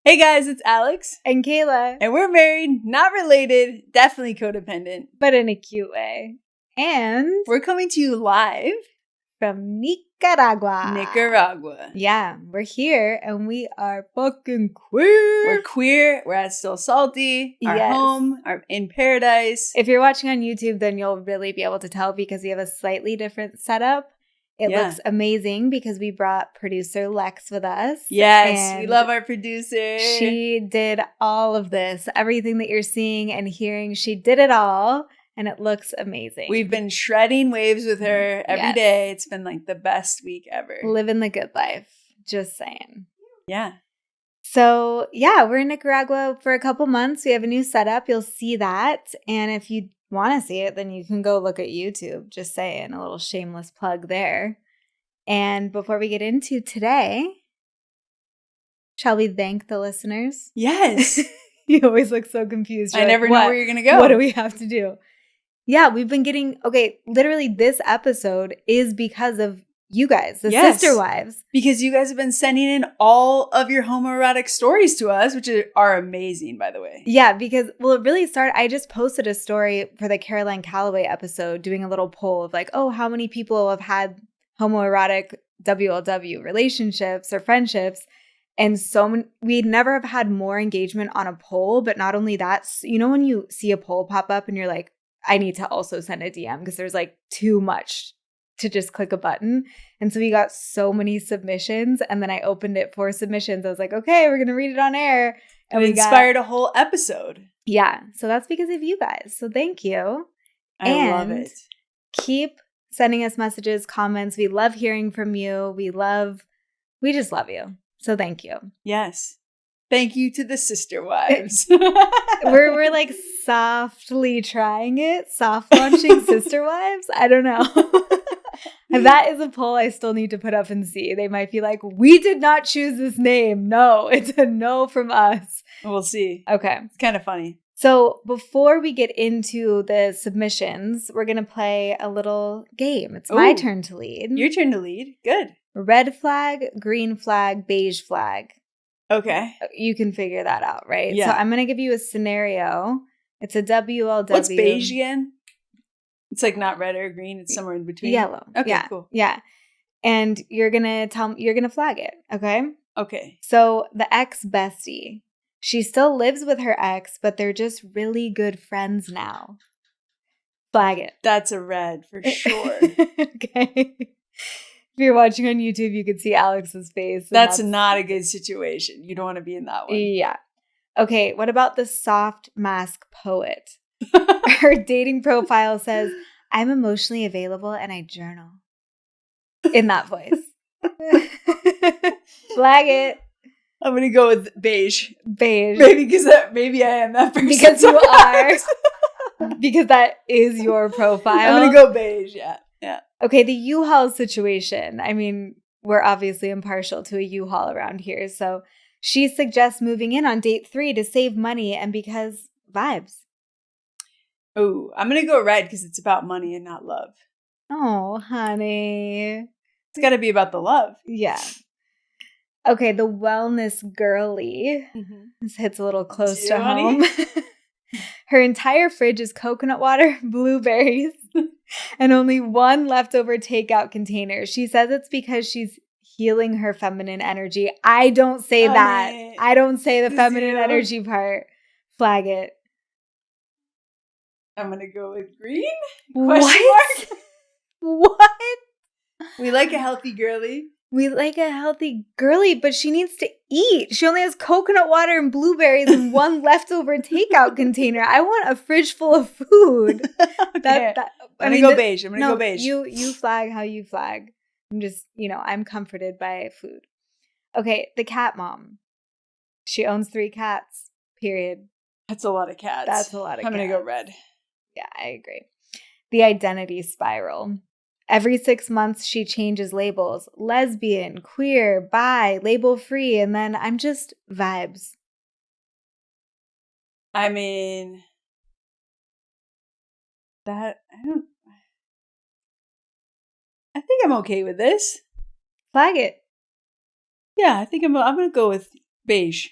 Hey guys, it's Alix and Kayla. And we're married, not related, definitely codependent. But in a cute way. And we're coming to you live from Nicaragua. Yeah, we're here and we are fucking queer. We're queer, we're at Still Salty, our home, our in paradise. If you're watching on YouTube, then you'll really be able to tell because we have a slightly different setup. It looks amazing because we brought producer Lex with us. Yes, we love our producer. She did all of this. Everything that you're seeing and hearing, she did it all. And it looks amazing. We've been shredding waves with her every day. It's been like the best week ever. Living the good life. Just saying. Yeah. So, we're in Nicaragua for a couple months. We have a new setup. You'll see that. And if you want to see it, then you can go look at YouTube. Just saying, a little shameless plug there. And before we get into today, shall we thank the listeners? Yes. You always look so confused. I never know where you're going to go. What do we have to do? Yeah, we've been getting, literally this episode is because of you guys, the sister wives. Because you guys have been sending in all of your homoerotic stories to us, which are amazing, by the way. Yeah, because, it really started, I just posted a story for the Caroline Calloway episode doing a little poll of how many people have had homoerotic WLW relationships or friendships. And we'd never have had more engagement on a poll, but not only that, when you see a poll pop up and you're like, I need to also send a DM because there's too much to just click a button. And so we got so many submissions and then I opened it for submissions. I was like, okay, we're going to read it on air. And we inspired a whole episode. Yeah. So that's because of you guys. So thank you. I love it. Keep sending us messages, comments. We love hearing from you. We just love you. So thank you. Yes. Thank you to the sister wives. we're softly trying it, soft launching sister wives. I don't know. That is a poll I still need to put up and see. They might be like, we did not choose this name. No, it's a no from us. We'll see. Okay. It's kind of funny. So before we get into the submissions, we're going to play a little game. It's my turn to lead. Your turn to lead. Good. Red flag, green flag, beige flag. Okay. You can figure that out, right? Yeah. So I'm going to give you a scenario. It's a WLW. What's beige again? It's not red or green. It's somewhere in between. Yellow. Okay, cool. Yeah. And you're going to flag it. Okay. Okay. So the ex-bestie, she still lives with her ex, but they're just really good friends now. Flag it. That's a red for sure. Okay. If you're watching on YouTube, you can see Alix's face. That's not a good situation. You don't want to be in that one. Yeah. Okay, what about the soft mask poet? Her dating profile says, I'm emotionally available and I journal. In that voice. Flag it. I'm going to go with beige. Beige. Maybe I am that person. Because you are. Because that is your profile. I'm going to go beige, yeah. Okay, the U-Haul situation. I mean, we're obviously impartial to a U-Haul around here. So she suggests moving in on date 3 to save money and because vibes. Oh, I'm going to go red because it's about money and not love. Oh, honey. It's got to be about the love. Yeah. Okay, the wellness girly. Mm-hmm. This hits a little close to home. Her entire fridge is coconut water, blueberries, and only one leftover takeout container. She says it's because she's healing her feminine energy. I don't say that. I don't say the feminine energy part. Flag it. I'm going to go with green? What? What? We like a healthy girly. We like a healthy girly, but she needs to eat. She only has coconut water and blueberries and one leftover takeout container. I want a fridge full of food. Okay. I'm going to go beige. I'm going to go beige. You flag how you flag. I'm just, I'm comforted by food. Okay, the cat mom. She owns 3 cats, period. That's a lot of cats. That's a lot of cats. I'm going to go red. Yeah, I agree. The identity spiral. Every 6 months, she changes labels. Lesbian, queer, bi, label free, and then I'm just vibes. I mean, I think I'm okay with this. Flag it. Yeah, I think I'm going to go with beige.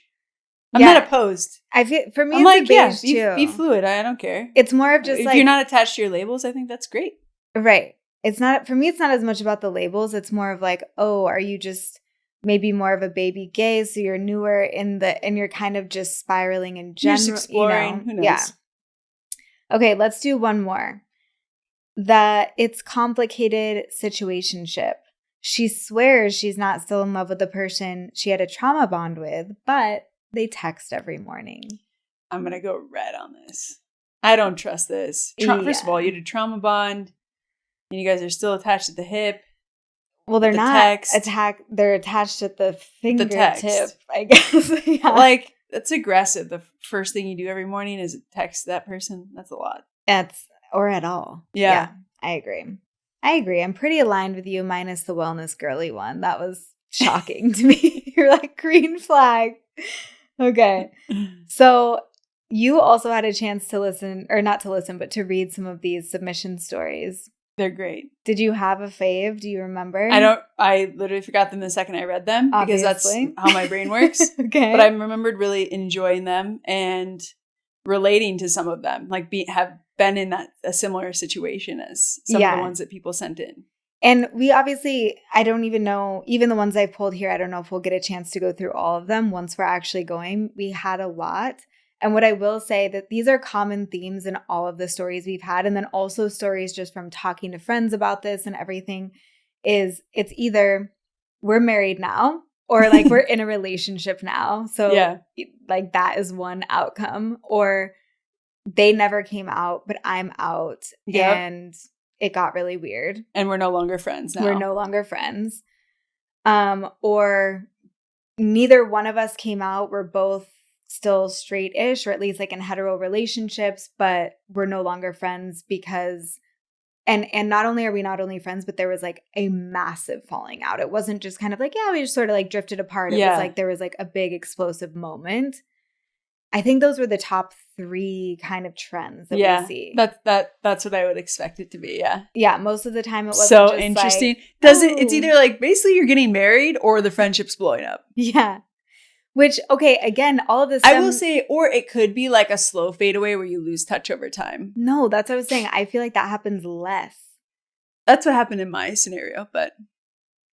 I'm not opposed. I feel for me, I'm it's like, beige too. Be fluid. I don't care. It's more of just if like, you're not attached to your labels, I think that's great. Right. It's not, for me, it's not as much about the labels. It's more of like, oh, are you just maybe more of a baby gay? So you're newer and you're kind of just spiraling in general. You're just exploring. Who knows? Yeah. Okay, let's do one more. That it's complicated situationship. She swears she's not still in love with the person she had a trauma bond with, but they text every morning. I'm going to go red on this. I don't trust this. First of all, you had a trauma bond and you guys are still attached at the hip. Well, they're not they're attached at the fingertip, I guess. Yeah. Like, that's aggressive. The first thing you do every morning is text that person. That's a lot. Or at all. Yeah. I agree. I'm pretty aligned with you, minus the wellness girly one. That was shocking to me. You're like, green flag. Okay. So you also had a chance to listen, or not to listen, but to read some of these submission stories. They're great. Did you have a fave? Do you remember? I literally forgot them the second I read them. Obviously. Because that's how my brain works. Okay. But I remembered really enjoying them and relating to some of them. Like have been in a similar situation as some of the ones that people sent in. And we obviously, I don't even know, even the ones I've pulled here, I don't know if we'll get a chance to go through all of them once we're actually going. We had a lot. And what I will say that these are common themes in all of the stories we've had. And then also stories just from talking to friends about this and everything is it's either we're married now or like we're in a relationship now. So like that is one outcome, or they never came out, but I'm out and it got really weird. And we're no longer friends now. We're no longer friends. Or neither one of us came out. We're both still straight-ish, or at least like in hetero relationships, but we're no longer friends because and not only are we not only friends, but there was like a massive falling out. It wasn't just kind of like, we just sort of like drifted apart. It was like there was like a big explosive moment. I think those were the top 3 kind of trends that we see. That's what I would expect it to be. Yeah. Yeah. Most of the time it wasn't so just interesting. Like, it's either like basically you're getting married or the friendship's blowing up. Yeah. Which, okay, again, all of this. I will say, or it could be like a slow fade away where you lose touch over time. No, that's what I was saying. I feel like that happens less. That's what happened in my scenario, but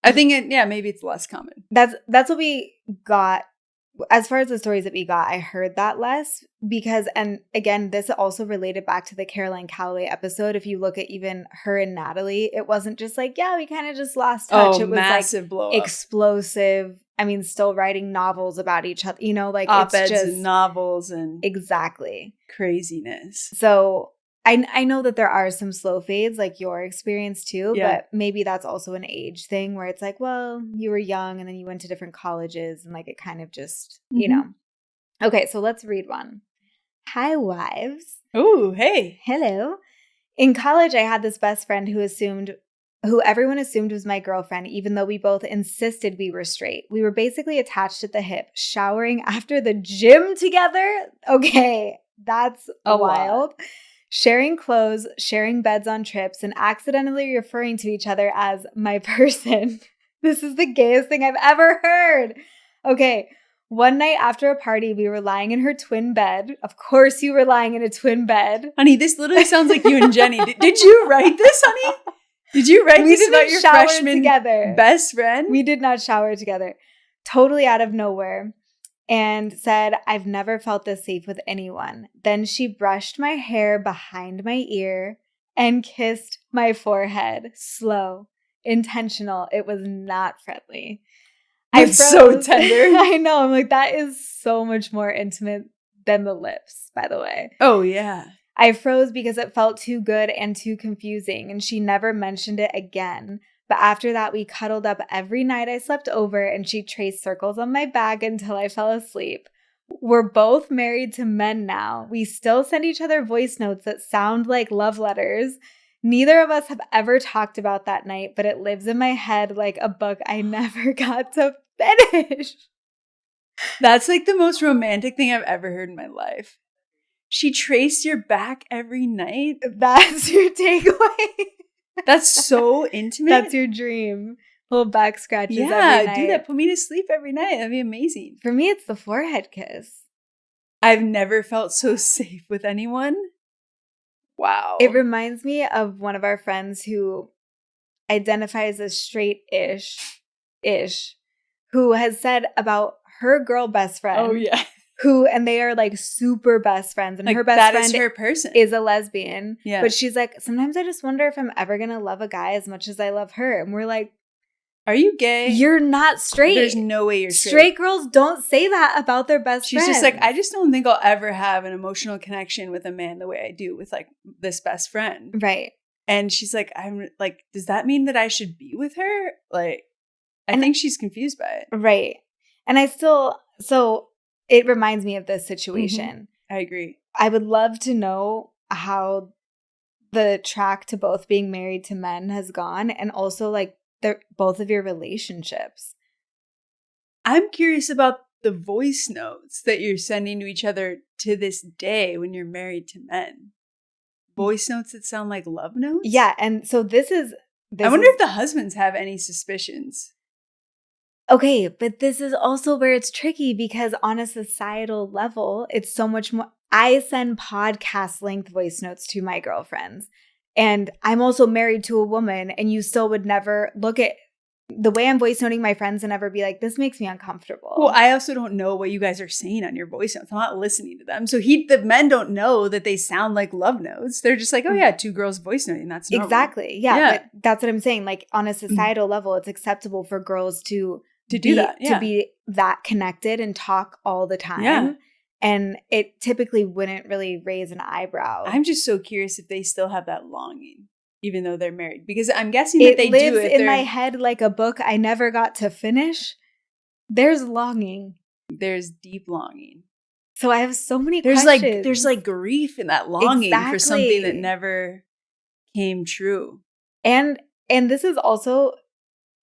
I think maybe it's less common. That's what we got. As far as the stories that we got, I heard that less because, and again, this also related back to the Caroline Calloway episode. If you look at even her and Natalie, it wasn't just like, we kind of just lost touch. It was massive like blow up. Explosive. I mean, still writing novels about each other, like op-eds it's just and novels and exactly craziness. So I know that there are some slow fades like your experience too, but maybe that's also an age thing where it's like, well, you were young and then you went to different colleges and like it kind of just, Okay, so let's read one. Hi, wives. Ooh, hey. Hello. In college, I had this best friend who everyone assumed was my girlfriend, even though we both insisted we were straight. We were basically attached at the hip, showering after the gym together. Okay, that's wild. Sharing clothes, sharing beds on trips, and accidentally referring to each other as my person. This is the gayest thing I've ever heard. Okay, one night after a party, we were lying in her twin bed. Of course you were lying in a twin bed. Honey, this literally sounds like you and Jenny. Did you write this, honey? Did you write this about your freshman best friend? We did not shower together. Totally out of nowhere. And said, I've never felt this safe with anyone. Then she brushed my hair behind my ear and kissed my forehead. Slow, intentional. It was not friendly. It's so tender. I know. I'm like, that is so much more intimate than the lips, by the way. Oh, yeah. I froze because it felt too good and too confusing, and she never mentioned it again. But after that, we cuddled up every night I slept over, and she traced circles on my back until I fell asleep. We're both married to men now. We still send each other voice notes that sound like love letters. Neither of us have ever talked about that night, but it lives in my head like a book I never got to finish. That's like the most romantic thing I've ever heard in my life. She traced your back every night? That's your takeaway? That's so intimate. That's your dream. Little back scratches every night. Yeah, do that. Put me to sleep every night. That'd be amazing. For me, it's the forehead kiss. I've never felt so safe with anyone. Wow. It reminds me of one of our friends who identifies as straight-ish, who has said about her girl best friend. Oh, yeah. And they are like super best friends. And like, her best that friend is her person. is a lesbian. Yeah. But she's like, sometimes I just wonder if I'm ever going to love a guy as much as I love her. And we're like, are you gay? You're not straight. There's no way you're straight. Straight girls don't say that about their best friend. She's just like, I just don't think I'll ever have an emotional connection with a man the way I do with like this best friend. Right. And she's like, I'm like, does that mean that I should be with her? Like, I think she's confused by it. Right. And so it reminds me of this situation. I agree. I would love to know how the track to both being married to men has gone, and also like both of your relationships. I'm curious about the voice notes that you're sending to each other to this day when you're married to men. Voice notes that sound like love notes? Yeah, and so I wonder if the husbands have any suspicions. Okay, but this is also where it's tricky, because on a societal level, it's so much more. I send podcast length voice notes to my girlfriends, and I'm also married to a woman, and you still would never look at the way I'm voice noting my friends and ever be like, this makes me uncomfortable. Well, I also don't know what you guys are saying on your voice notes. I'm not listening to them. So the men don't know that they sound like love notes. They're just like, oh yeah, two girls voice noting. That's normal. Exactly. Yeah. But that's what I'm saying. Like on a societal level, it's acceptable for girls to do that. Yeah. To be that connected and talk all the time. Yeah. And it typically wouldn't really raise an eyebrow. I'm just so curious if they still have that longing, even though they're married, because I'm guessing that they do. It lives in my head like a book I never got to finish. There's longing. There's deep longing. So I have so many questions. There's like grief in that longing for something that never came true. And this is also,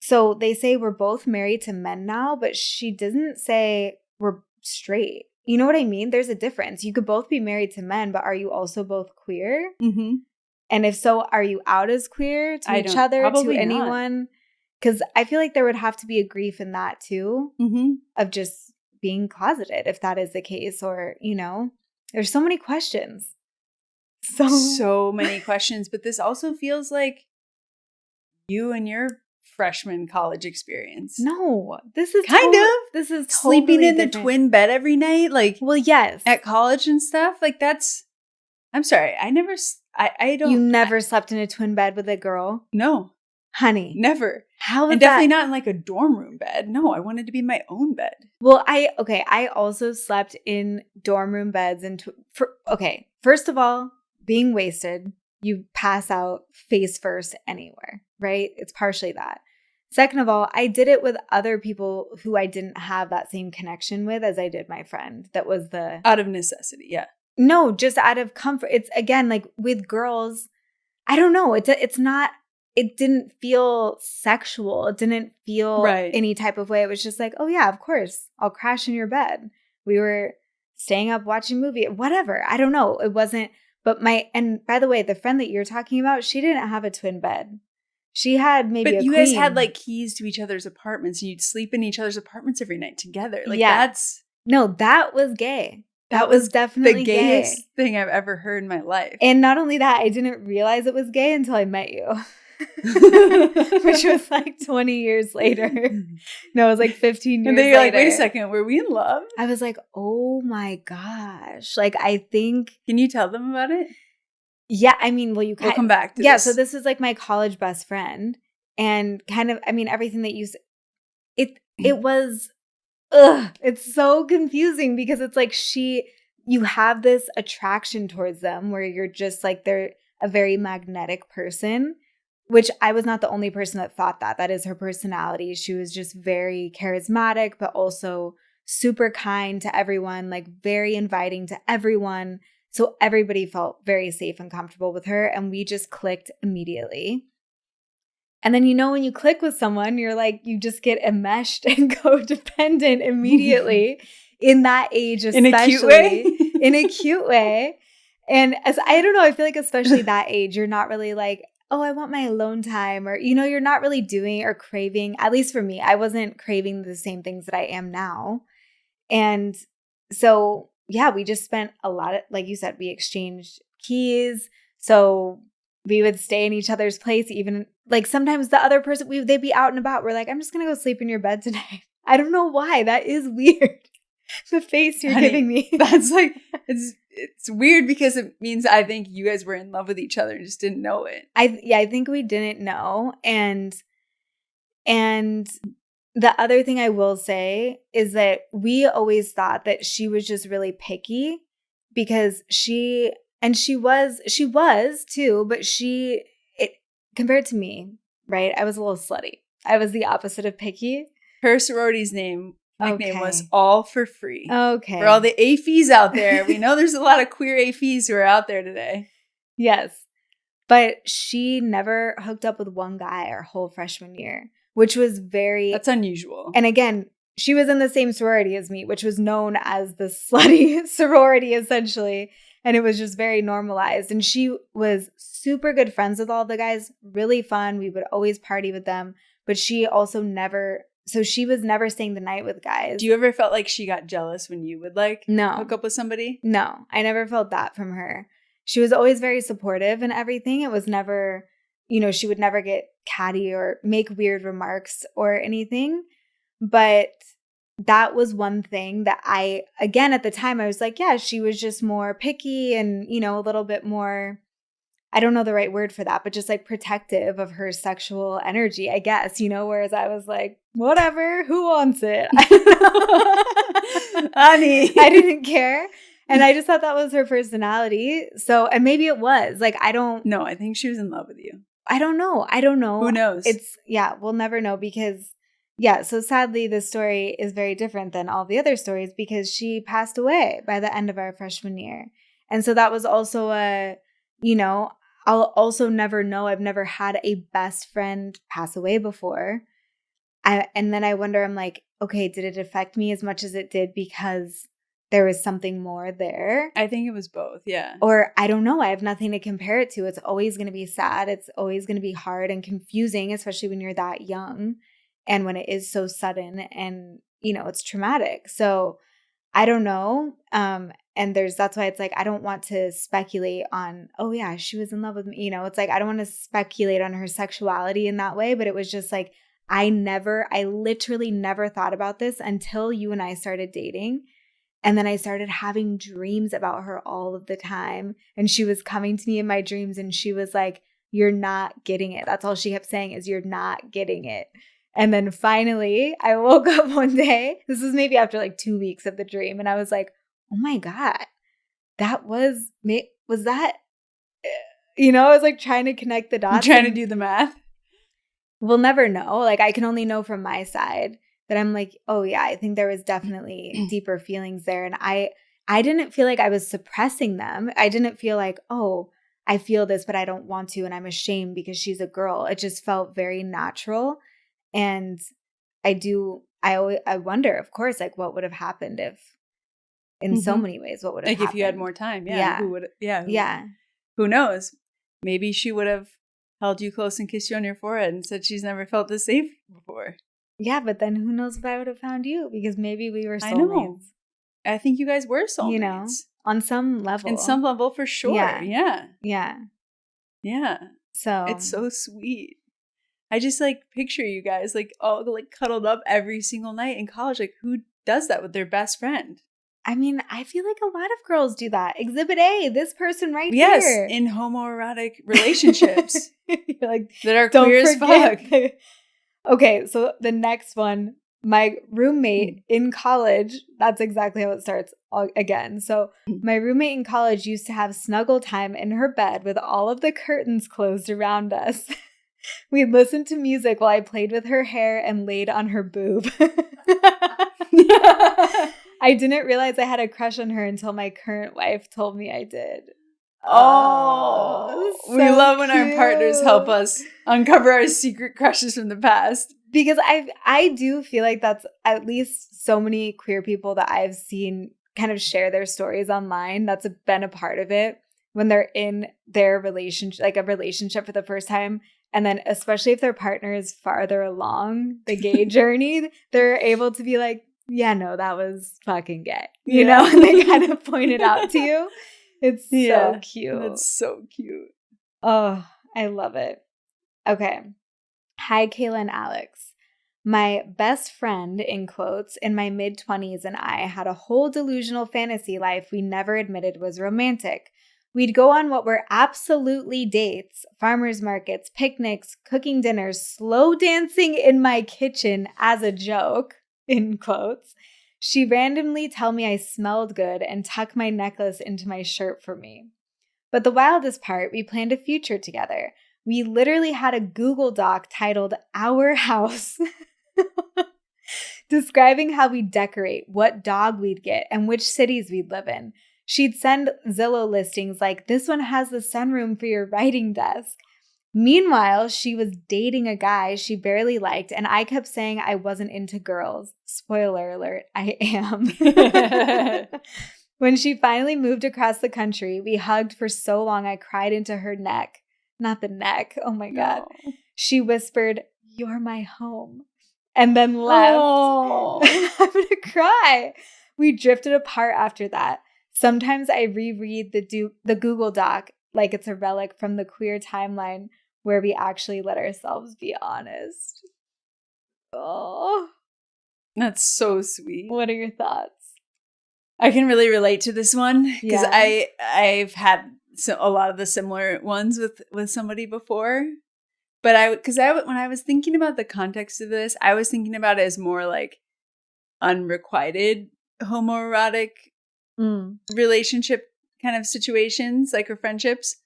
so they say we're both married to men now, but she doesn't say we're straight. You know what I mean? There's a difference. You could both be married to men, but are you also both queer? Mm-hmm. And if so, are you out as queer to each other, to anyone? Because I feel like there would have to be a grief in that too, of just being closeted, if that is the case. Or, there's so many questions. So many questions. But this also feels like you and your freshman college experience. No, this is This is sleeping in the twin bed every night. Like, well, yes, at college and stuff. Like that's. I'm sorry. I don't. You never slept in a twin bed with a girl? No, honey, never. How? And definitely not in like a dorm room bed. No, I wanted to be my own bed. Well, I also slept in dorm room beds first of all, being wasted. You pass out face first anywhere, right? It's partially that. Second of all, I did it with other people who I didn't have that same connection with as I did my friend. That was out of necessity, yeah. No, just out of comfort. It's again, like with girls, I don't know. It didn't feel sexual. It didn't feel any type of way. It was just like, oh yeah, of course, I'll crash in your bed. We were staying up watching a movie, whatever. I don't know. It wasn't. But and by the way, the friend that you're talking about, she didn't have a twin bed. She had maybe a queen. But you guys had like keys to each other's apartments, and you'd sleep in each other's apartments every night together. Like that's... No, that was gay. That was definitely the gayest thing I've ever heard in my life. And not only that, I didn't realize it was gay until I met you. Which was like 20 years later. No, it was like 15 years later. And then you're like, wait a second, were we in love? I was like, oh my gosh. Like, I think... Can you tell them about it? Yeah, I mean, well, we'll come back to this. Yeah, so this is like my college best friend. And kind of, I mean, everything that you said, it was... it's so confusing because it's like you have this attraction towards them where you're just like, they're a very magnetic person, which I was not the only person that thought that. That is her personality. She was just very charismatic, but also super kind to everyone, like very inviting to everyone. So everybody felt very safe and comfortable with her. And we just clicked immediately. And then, when you click with someone, you're like, you just get enmeshed and codependent immediately in that age, especially. In a cute way? In a cute way. And I don't know, I feel like especially that age, you're not really like, oh, I want my alone time. Or, you're not really doing or craving, at least for me, I wasn't craving the same things that I am now. And so yeah, we just spent a lot of, like you said, we exchanged keys. So we would stay in each other's place. Even like sometimes the other person, they'd be out and about. We're like, I'm just going to go sleep in your bed tonight. I don't know why. That is weird. The face you're giving me. That's like, it's weird because it means I think you guys were in love with each other and just didn't know it. I think we didn't know. And the other thing I will say is that we always thought that she was just really picky because she was too, but compared to me, right? I was a little slutty. I was the opposite of picky. Her sorority's nickname Okay. was All for Free. Okay. For all the AFEs out there. We know there's a lot of queer AFEs who are out there today. Yes. But she never hooked up with one guy our whole freshman year, which was That's unusual. And again, she was in the same sorority as me, which was known as the slutty sorority, essentially. And it was just very normalized. And she was super good friends with all the guys, really fun. We would always party with them. But she also she was never staying the night with guys. Do you ever felt like she got jealous when you would hook up with somebody? No, I never felt that from her. She was always very supportive and everything. It was never, she would never get catty or make weird remarks or anything. But that was one thing that again, at the time, I was like, yeah, she was just more picky and, a little bit more, I don't know the right word for that, but just like protective of her sexual energy, I guess, whereas I was like, whatever, who wants it? Honey. I didn't care. And I just thought that was her personality. So, and maybe it was like, No, I think she was in love with you. I don't know. Who knows? We'll never know because so sadly the story is very different than all the other stories because she passed away by the end of our freshman year. And so that was also I'll also never know. I've never had a best friend pass away before. And then I wonder, I'm like, okay, did it affect me as much as it did because there was something more there? I think it was both, yeah. Or I don't know. I have nothing to compare it to. It's always going to be sad. It's always going to be hard and confusing, especially when you're that young and when it is so sudden and, it's traumatic. So I don't know. And that's why it's like, I don't want to speculate on, oh yeah, she was in love with me. It's like, I don't want to speculate on her sexuality in that way, but it was just like, I literally never thought about this until you and I started dating. And then I started having dreams about her all of the time. And she was coming to me in my dreams and she was like, you're not getting it. That's all she kept saying is you're not getting it. And then finally I woke up one day, this was maybe after like 2 weeks of the dream. And I was like, oh my God, that was that, I was like trying to connect the dots. I'm trying to do the math. We'll never know. Like I can only know from my side that I'm like, oh yeah, I think there was definitely deeper feelings there. And I didn't feel like I was suppressing them. I didn't feel like, oh, I feel this, but I don't want to. And I'm ashamed because she's a girl. It just felt very natural. And I wonder, of course, like what would have happened if, in so many ways, what would have happened? Like if you had more time. Yeah. Who would? Yeah. Who knows? Maybe she would have held you close and kissed you on your forehead and said she's never felt this safe before. Yeah, but then who knows if I would have found you because maybe we were soulmates. I know. I think you guys were soulmates. On some level. In some level for sure. Yeah. So it's so sweet. I just picture you guys all cuddled up every single night in college. Like who does that with their best friend? I mean, I feel like a lot of girls do that. Exhibit A, this person here. Yes, in homoerotic relationships. You're like, that are queer as fuck. Okay, so the next one, my roommate in college, that's exactly how it starts again. So my roommate in college used to have snuggle time in her bed with all of the curtains closed around us. We'd listen to music while I played with her hair and laid on her boob. I didn't realize I had a crush on her until my current wife told me I did. Oh, so we love when our partners help us uncover our secret crushes from the past. Because I do feel like that's at least so many queer people that I've seen kind of share their stories online. That's been a part of it when they're in their relationship, like a relationship for the first time. And then especially if their partner is farther along the gay journey, they're able to be like, yeah, no, that was fucking gay. You know, and they kind of point it out to you. It's so cute. That's so cute. Oh, I love it. Okay. Hi, Kayla and Alix. My best friend, in quotes, in my mid-20s and I had a whole delusional fantasy life we never admitted was romantic. We'd go on what were absolutely dates, farmers markets, picnics, cooking dinners, slow dancing in my kitchen as a joke, in quotes. She randomly tell me I smelled good and tuck my necklace into my shirt for me. But the wildest part, we planned a future together. We literally had a Google Doc titled Our House, describing how we'd decorate, what dog we'd get, and which cities we'd live in. She'd send Zillow listings like, this one has the sunroom for your writing desk. Meanwhile, she was dating a guy she barely liked, and I kept saying I wasn't into girls. Spoiler alert, I am. When she finally moved across the country, we hugged for so long I cried into her neck. Not the neck. Oh my God. No. She whispered, "You're my home," and then left. Oh. I'm going to cry. We drifted apart after that. Sometimes I reread the Google Doc like it's a relic from the queer timeline where we actually let ourselves be honest. Oh, That's so sweet. what are your thoughts? I can really relate to this one because Yeah. I've had a lot of the similar ones with somebody before. But when I was thinking about the context of this, I was thinking about it as more like unrequited homoerotic relationship kind of situations, like, or friendships.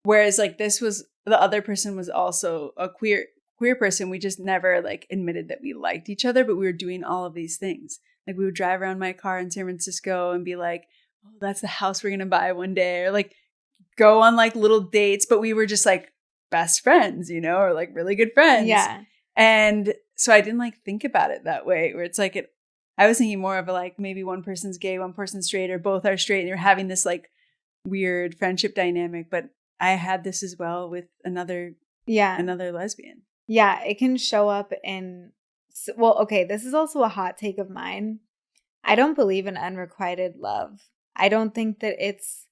Whereas like this was, the other person was also a queer person. We just never like admitted that we liked each other, but we were doing all of these things. Like we would drive around my car in San Francisco and be like, oh, that's the house we're going to buy one day. Or like go on like little dates, but we were just like best friends, you know, or like really good friends. Yeah. And so I didn't like think about it that way, where it's like I was thinking more of a like maybe one person's gay, one person's straight, or both are straight, and you're having this like weird friendship dynamic. But I had this as well with another lesbian. Yeah, it can show up in, well, okay, this is also a hot take of mine. I don't believe in unrequited love. I don't think that it's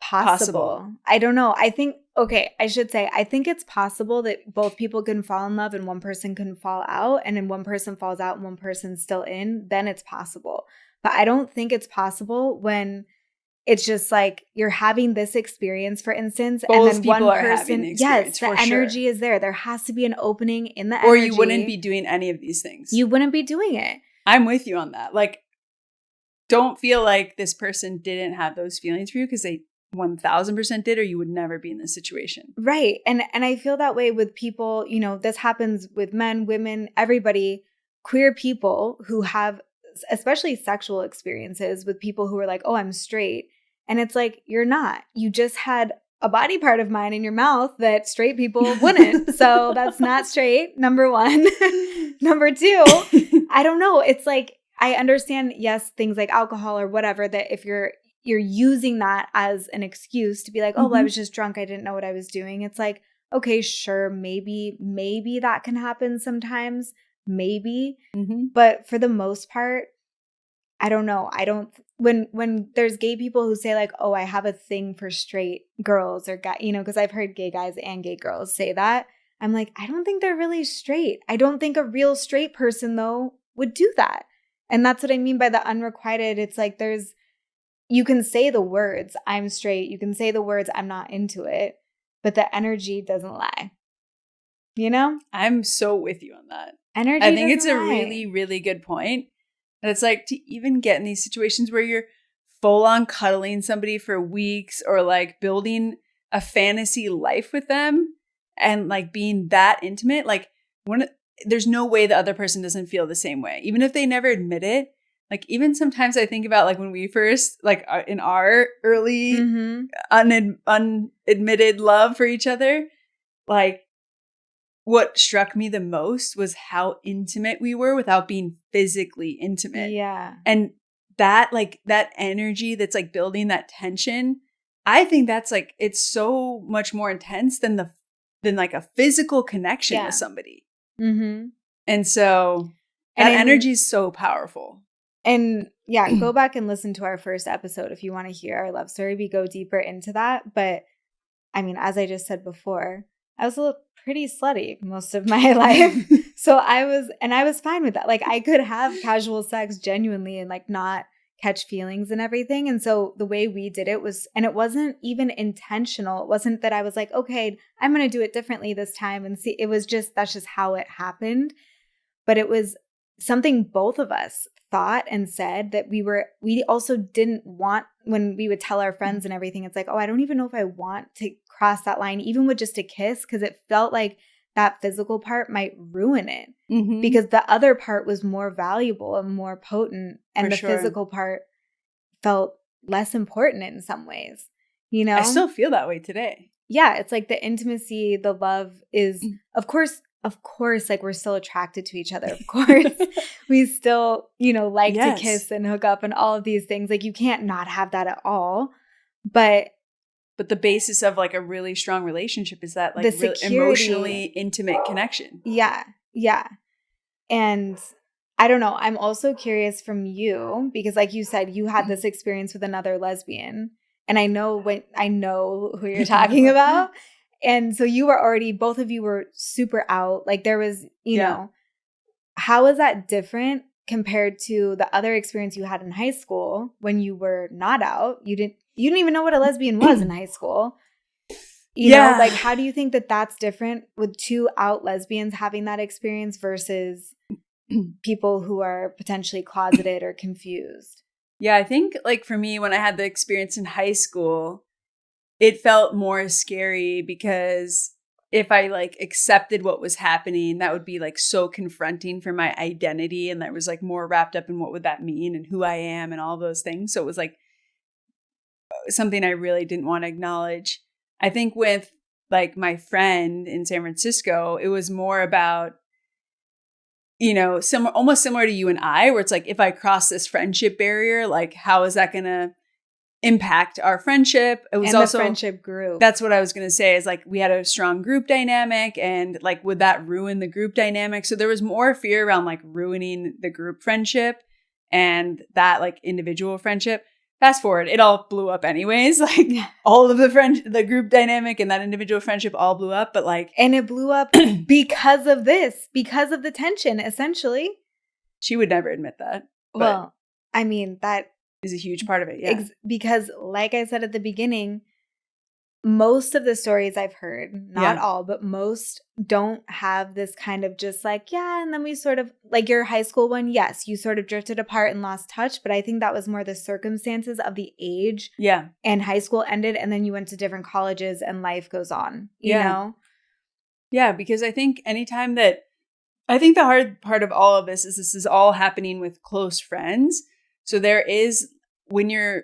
possible. I don't know. I think, okay, I should say, I think it's possible that both people can fall in love and one person can fall out, and then one person falls out and one person's still in, then it's possible. But I don't think it's possible when it's just like you're having this experience, for instance, both and then one people person, yes, the energy is there. There has to be an opening in the energy. Or you wouldn't be doing any of these things. You wouldn't be doing it. I'm with you on that. Like, don't feel like this person didn't have those feelings for you, because they 1000% did, or you would never be in this situation. Right. And I feel that way with people, you know, this happens with men, women, everybody, queer people who have especially sexual experiences with people who are like, oh, I'm straight. And it's like, you're not. You just had a body part of mine in your mouth that straight people wouldn't. So that's not straight, number one. Number two, I don't know. It's like, I understand, yes, things like alcohol or whatever, that if you're using that as an excuse to be like, oh, well, I was just drunk, I didn't know what I was doing. It's like, okay, sure, maybe that can happen sometimes, maybe. But for the most part, I don't know. When there's gay people who say like, oh, I have a thing for straight girls or guy, you know, because I've heard gay guys and gay girls say that. I'm like, I don't think they're really straight. I don't think a real straight person though would do that. And that's what I mean by the unrequited. It's like you can say the words, I'm straight. You can say the words, I'm not into it, but the energy doesn't lie. You know? I'm so with you on that. Energy I think it's doesn't a lie. really, really good point. And it's like, to even get in these situations where you're full on cuddling somebody for weeks, or like building a fantasy life with them and like being that intimate, like there's no way the other person doesn't feel the same way, even if they never admit it. Like, even sometimes I think about like when we first, like in our early unadmitted love for each other, like what struck me the most was how intimate we were without being physically intimate. Yeah. And that, like, that energy that's like building that tension, I think that's like, it's so much more intense than like a physical connection with somebody. And so, That energy is so powerful. And yeah, go back and listen to our first episode if you want to hear our love story. We go deeper into that. But I mean, as I just said before, I was pretty slutty most of my life. So I was fine with that. Like I could have casual sex genuinely and like not catch feelings and everything. And so the way we did it was, and it wasn't even intentional. It wasn't that I was like, okay, I'm going to do it differently this time. And see, it was just, that's just how it happened. But it was something both of us thought and said that we also didn't want, when we would tell our friends and everything, it's like, oh, I don't even know if I want to cross that line, even with just a kiss, because it felt like that physical part might ruin it because the other part was more valuable and more potent, and physical part felt less important in some ways, you know? I still feel that way today. Yeah, it's like the intimacy, the love is, of course, like we're still attracted to each other. Of course, we still, you know, like to kiss and hook up and all of these things. Like you can't not have that at all. But the basis of like a really strong relationship is that like the emotionally intimate connection. Yeah. Yeah. And I don't know. I'm also curious from you because like you said, you had this experience with another lesbian, and I know who you're talking about. And so you were already, both of you were super out. Like there was, you know, how is that different compared to the other experience you had in high school when you were not out? You didn't even know what a lesbian was in high school. You know, like how do you think that that's different with two out lesbians having that experience versus people who are potentially closeted or confused? Yeah, I think like for me, when I had the experience in high school, it felt more scary because if I like accepted what was happening, that would be like so confronting for my identity. And that was like more wrapped up in what would that mean and who I am and all those things. So it was like something I really didn't want to acknowledge. I think with like my friend in San Francisco, it was more about, you know, almost similar to you and I, where it's like, if I cross this friendship barrier, like how is that going to impact our friendship? It was also the friendship group. That's what I was going to say is like, we had a strong group dynamic and like, would that ruin the group dynamic? So there was more fear around like ruining the group friendship and that like individual friendship. Fast forward, it all blew up anyways. Like all of the group dynamic and that individual friendship all blew up, but like, and it blew up because of the tension, essentially. She would never admit that. Well, I mean, that is a huge part of it. Yeah. Because like I said at the beginning, most of the stories I've heard, not all, but most don't have this kind of just like, and then we sort of, like your high school one, yes, you sort of drifted apart and lost touch, but I think that was more the circumstances of the age. Yeah. And high school ended and then you went to different colleges and life goes on, you know? Yeah, because I think the hard part of all of this is all happening with close friends. So there is, when you're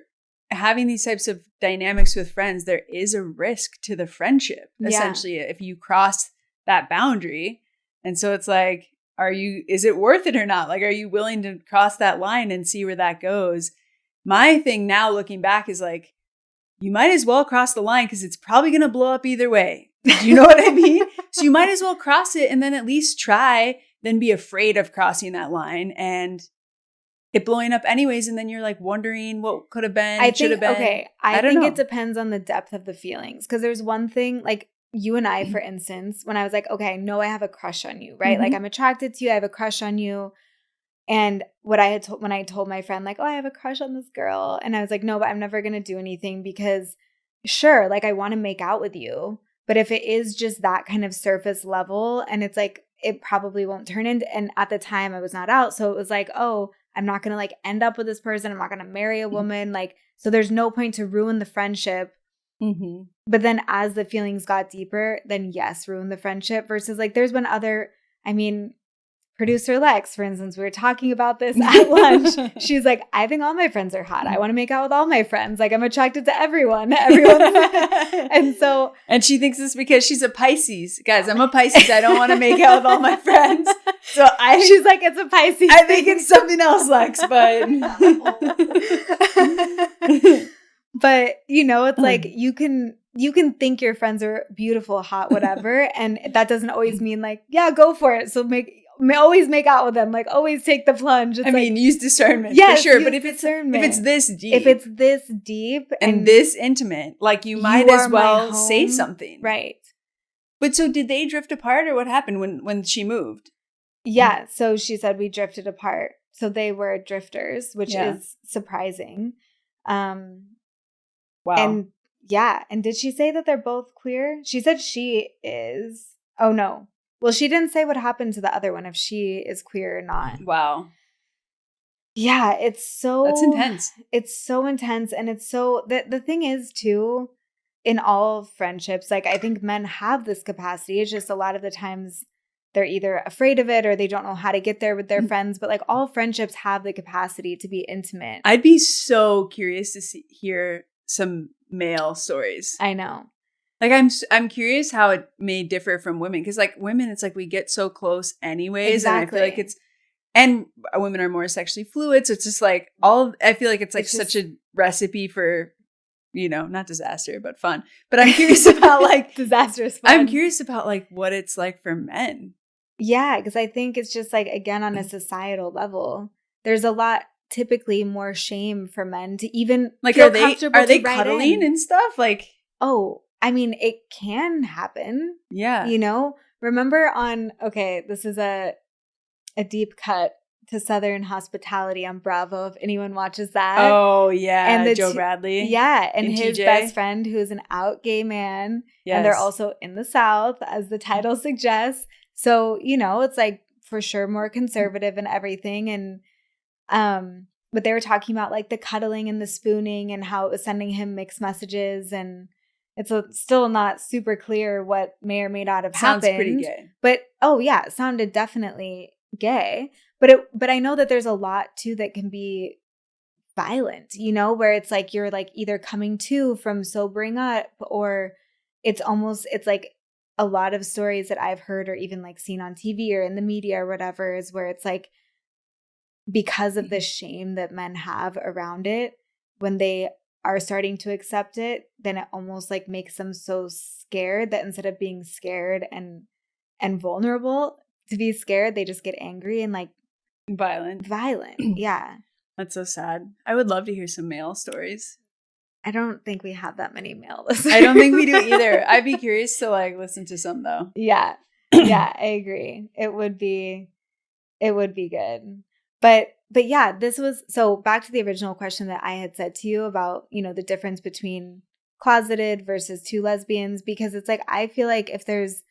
having these types of dynamics with friends, there is a risk to the friendship, essentially, if you cross that boundary. And so it's like, is it worth it or not? Like, are you willing to cross that line and see where that goes? My thing now looking back is like, you might as well cross the line because it's probably going to blow up either way. Do you know what I mean? So you might as well cross it and then at least try, then be afraid of crossing that line and it blowing up anyways, and then you're like wondering what could have been, should have been. Okay, I think it depends on the depth of the feelings. Because there's one thing, like you and I, for instance, when I was like, okay, I know I have a crush on you, right? Like I'm attracted to you, I have a crush on you. And what I had when I told my friend, like, oh, I have a crush on this girl. And I was like, no, but I'm never going to do anything because sure, like I want to make out with you. But if it is just that kind of surface level and it's like, it probably won't turn into, and at the time I was not out. So it was like, oh, I'm not going to like end up with this person. I'm not going to marry a woman. Like, so there's no point to ruin the friendship. But then as the feelings got deeper, then yes, ruin the friendship versus like, there's been other, I mean, producer Lex, for instance, we were talking about this at lunch. She's like, I think all my friends are hot. I want to make out with all my friends. Like I'm attracted to everyone. And she thinks this because she's a Pisces. Guys, I'm a Pisces. I don't want to make out with all my friends. So she's like, it's a Pisces. I think it's something else, Lex, but but you know, it's like you can think your friends are beautiful, hot, whatever. And that doesn't always mean like, yeah, go for it. So always make out with them, like always take the plunge. It's use discernment, yes, for sure. But if it's this deep and this intimate, like you might as well say something, right? But so did they drift apart, or what happened when she moved? Yeah, so she said we drifted apart. So they were drifters, which is surprising. Wow. And did she say that they're both queer? She said she is. Oh no. Well, she didn't say what happened to the other one, if she is queer or not. Wow. Yeah, that's intense. It's so intense. And it's so, the thing is too, in all friendships, like I think men have this capacity. It's just a lot of the times they're either afraid of it or they don't know how to get there with their friends. But like all friendships have the capacity to be intimate. I'd be so curious to hear some male stories. I know. Like I'm curious how it may differ from women, because like women, it's like we get so close anyways. Exactly. And I feel like and women are more sexually fluid, so it's just like I feel like it's like such a recipe for, not disaster but fun. But I'm curious about like disastrous fun. I'm curious about like what it's like for men. Yeah, because I think it's just like, again, on a societal level, there's a lot typically more shame for men to even like feel are they cuddling and stuff like. Oh, I mean, it can happen. Yeah. Remember this is a deep cut to Southern Hospitality on Bravo, if anyone watches that. Oh, yeah. And Joe Bradley. Yeah. And his TJ. Best friend, who is an out gay man. Yes. And they're also in the South, as the title suggests. So, it's like for sure more conservative and everything. And, but they were talking about like the cuddling and the spooning and how it was sending him mixed messages, and it's still not super clear what may or may not have happened. Sounds pretty gay. But, it sounded definitely gay. But I know that there's a lot, too, that can be violent, where it's like you're like either coming to from sobering up, or it's like a lot of stories that I've heard or even like seen on TV or in the media or whatever is where it's like because of the shame that men have around it, when they are starting to accept it, then it almost like makes them so scared that instead of being scared and vulnerable to be scared, they just get angry and like violent. Yeah. That's so sad. I would love to hear some male stories. I don't think we have that many male listeners. I don't think we do either. I'd be curious to like listen to some though. Yeah. Yeah, I agree. It would be good. But yeah, this was, so back to the original question that I had said to you about, the difference between closeted versus two lesbians, because it's like, I feel like if there's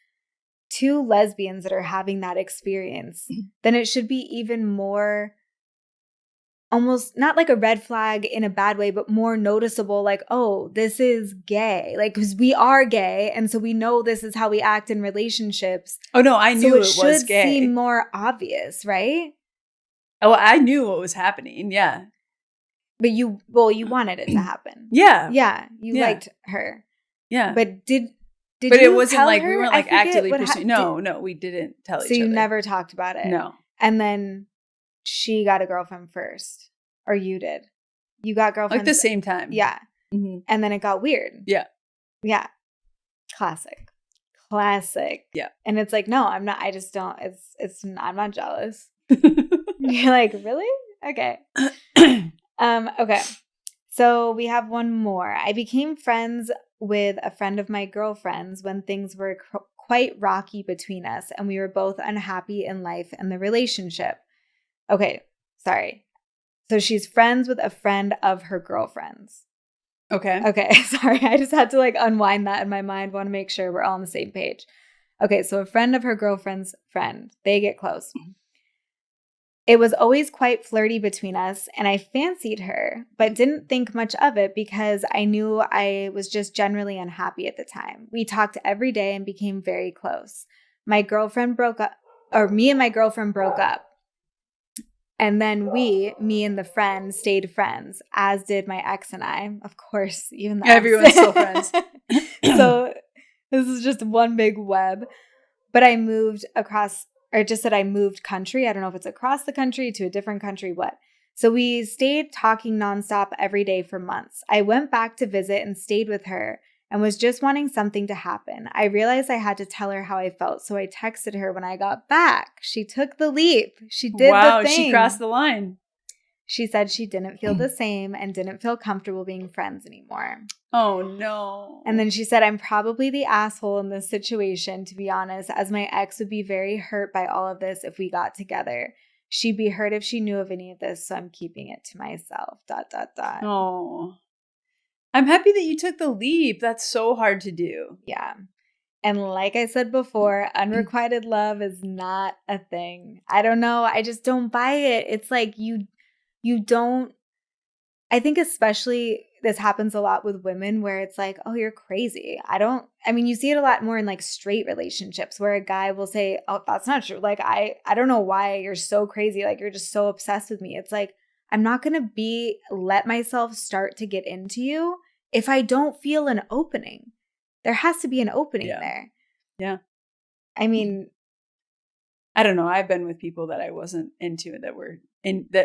two lesbians that are having that experience, then it should be even more, almost not like a red flag in a bad way, but more noticeable, like, oh, this is gay. Like, because we are gay, and so we know this is how we act in relationships. Oh, no, I knew it was gay. So it should seem more obvious, right? Oh, I knew what was happening, yeah. But you wanted it to happen. Yeah. Yeah, you liked her. Yeah. But did but you it wasn't tell like her? we weren't like actively pursuing. No, we didn't tell each other. So you never talked about it? No. And then she got a girlfriend first, or you did? You got girlfriends like the same time. Yeah. Mm-hmm. And then it got weird. Yeah. Yeah. Classic. Yeah. And it's like, no, I'm not. I just don't. I'm not jealous. You're like, really? Okay. Okay. So we have one more. I became friends with a friend of my girlfriend's when things were quite rocky between us, and we were both unhappy in life and the relationship. Okay. Sorry. So she's friends with a friend of her girlfriend's. Okay. Sorry. I just had to like unwind that in my mind. Want to make sure we're all on the same page. Okay. So a friend of her girlfriend's friend, they get close. It was always quite flirty between us, and I fancied her, but didn't think much of it because I knew I was just generally unhappy at the time. We talked every day and became very close. Me and my girlfriend broke up. And then me and the friend stayed friends, as did my ex and I. Of course, even the everyone's still friends. So this is just one big web. But I moved across, or just that I moved country. I don't know if it's across the country to a different country, what. So we stayed talking nonstop every day for months. I went back to visit and stayed with her, and was just wanting something to happen. I realized I had to tell her how I felt, so I texted her when I got back. She took the leap. She did the thing. She crossed the line. She said she didn't feel the same and didn't feel comfortable being friends anymore. Oh, no. And then she said, I'm probably the asshole in this situation, to be honest, as my ex would be very hurt by all of this if we got together. She'd be hurt if she knew of any of this, so I'm keeping it to myself. ... Oh. I'm happy that you took the leap. That's so hard to do. Yeah. And like I said before, unrequited love is not a thing. I don't know. I just don't buy it. It's like you don't. I think especially this happens a lot with women where it's like, oh, you're crazy. You see it a lot more in like straight relationships where a guy will say, oh, that's not true. Like, I don't know why you're so crazy. Like, you're just so obsessed with me. It's like, I'm not going to let myself start to get into you if I don't feel an opening. There has to be an opening there. Yeah. I mean, I don't know. I've been with people that I wasn't into that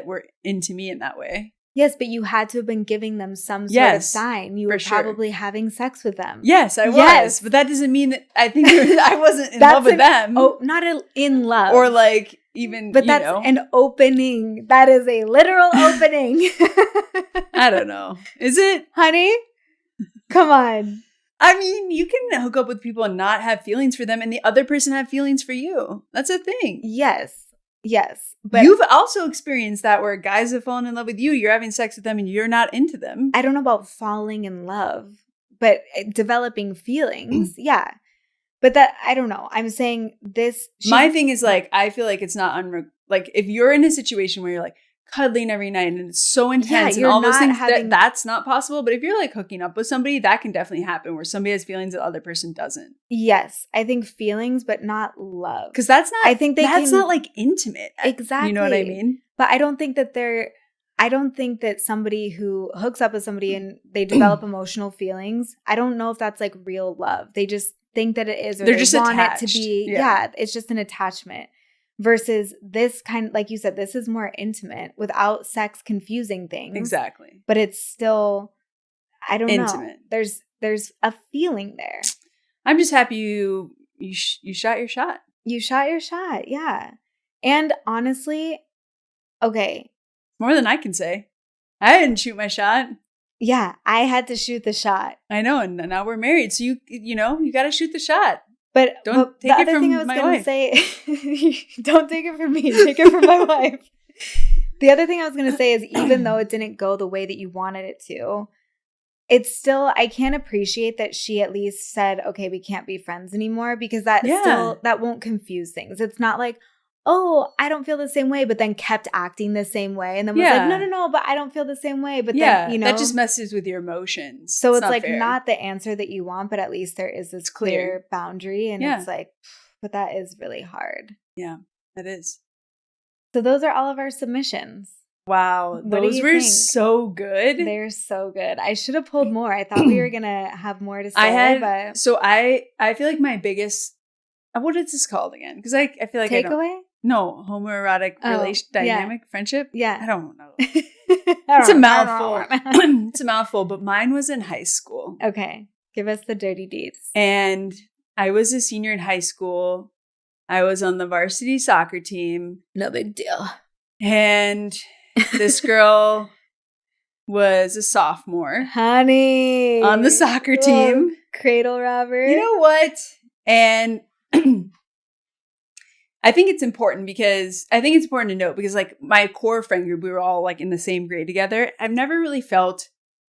were into me in that way. Yes, but you had to have been giving them some sort of sign. You were probably having sex with them. Yes, I was. But that doesn't mean that I think I wasn't in love with them. Oh, not in love. Or like even, but that's an opening. That is a literal opening. I don't know. Is it? Honey? Come on. I mean, you can hook up with people and not have feelings for them and the other person have feelings for you. That's a thing. Yes. But you've also experienced that where guys have fallen in love with you, you're having sex with them and you're not into them. I don't know about falling in love, but developing feelings. Yeah. But that, I don't know. I'm saying this. My thing is like, I feel like it's not like if you're in a situation where you're like cuddling every night and it's so intense and all those things, that's not possible. But if you're like hooking up with somebody, that can definitely happen where somebody has feelings the other person doesn't. Yes. I think feelings, but not love. Because that's not like intimate. Exactly. You know what I mean? But I don't think that somebody who hooks up with somebody and they develop emotional feelings, I don't know if that's like real love. They just think that it is, or they're they just want attached. It to be. Yeah, it's just an attachment. Versus this kind, like you said, this is more intimate without sex confusing things. Exactly. But it's still, I don't intimate. know. There's a feeling there. I'm just happy you shot your shot. You shot your shot, yeah. And honestly, okay. More than I can say. I didn't shoot my shot. Yeah, I had to shoot the shot. I know, and now we're married, so you take the shot. But don't take it from my wife. Don't take it from me. Take it from my wife. The other thing I was going to say is even though it didn't go the way that you wanted it to, it's still, I can't appreciate that she at least said, okay, we can't be friends anymore, because that won't confuse things. It's not like, oh, I don't feel the same way, but then kept acting the same way. And then was like, no, but I don't feel the same way. But then, that just messes with your emotions. So it's like not the answer that you want, but at least there is this clear boundary. And it's like, but that is really hard. Yeah, it is. So those are all of our submissions. Wow. Those were so good. They're so good. I should have pulled more. I thought we were going to have more to say. So I feel like my biggest, what is this called again? Because I feel like takeaway? No, homoerotic dynamic friendship. Yeah. I don't know. It's a mouthful. It's a mouthful, but mine was in high school. Okay. Give us the dirty deeds. And I was a senior in high school. I was on the varsity soccer team. No big deal. And this girl was a sophomore. Honey. On the soccer team. Cradle robber. You know what? And I think it's important to note because like my core friend group, we were all like in the same grade together. I've never really felt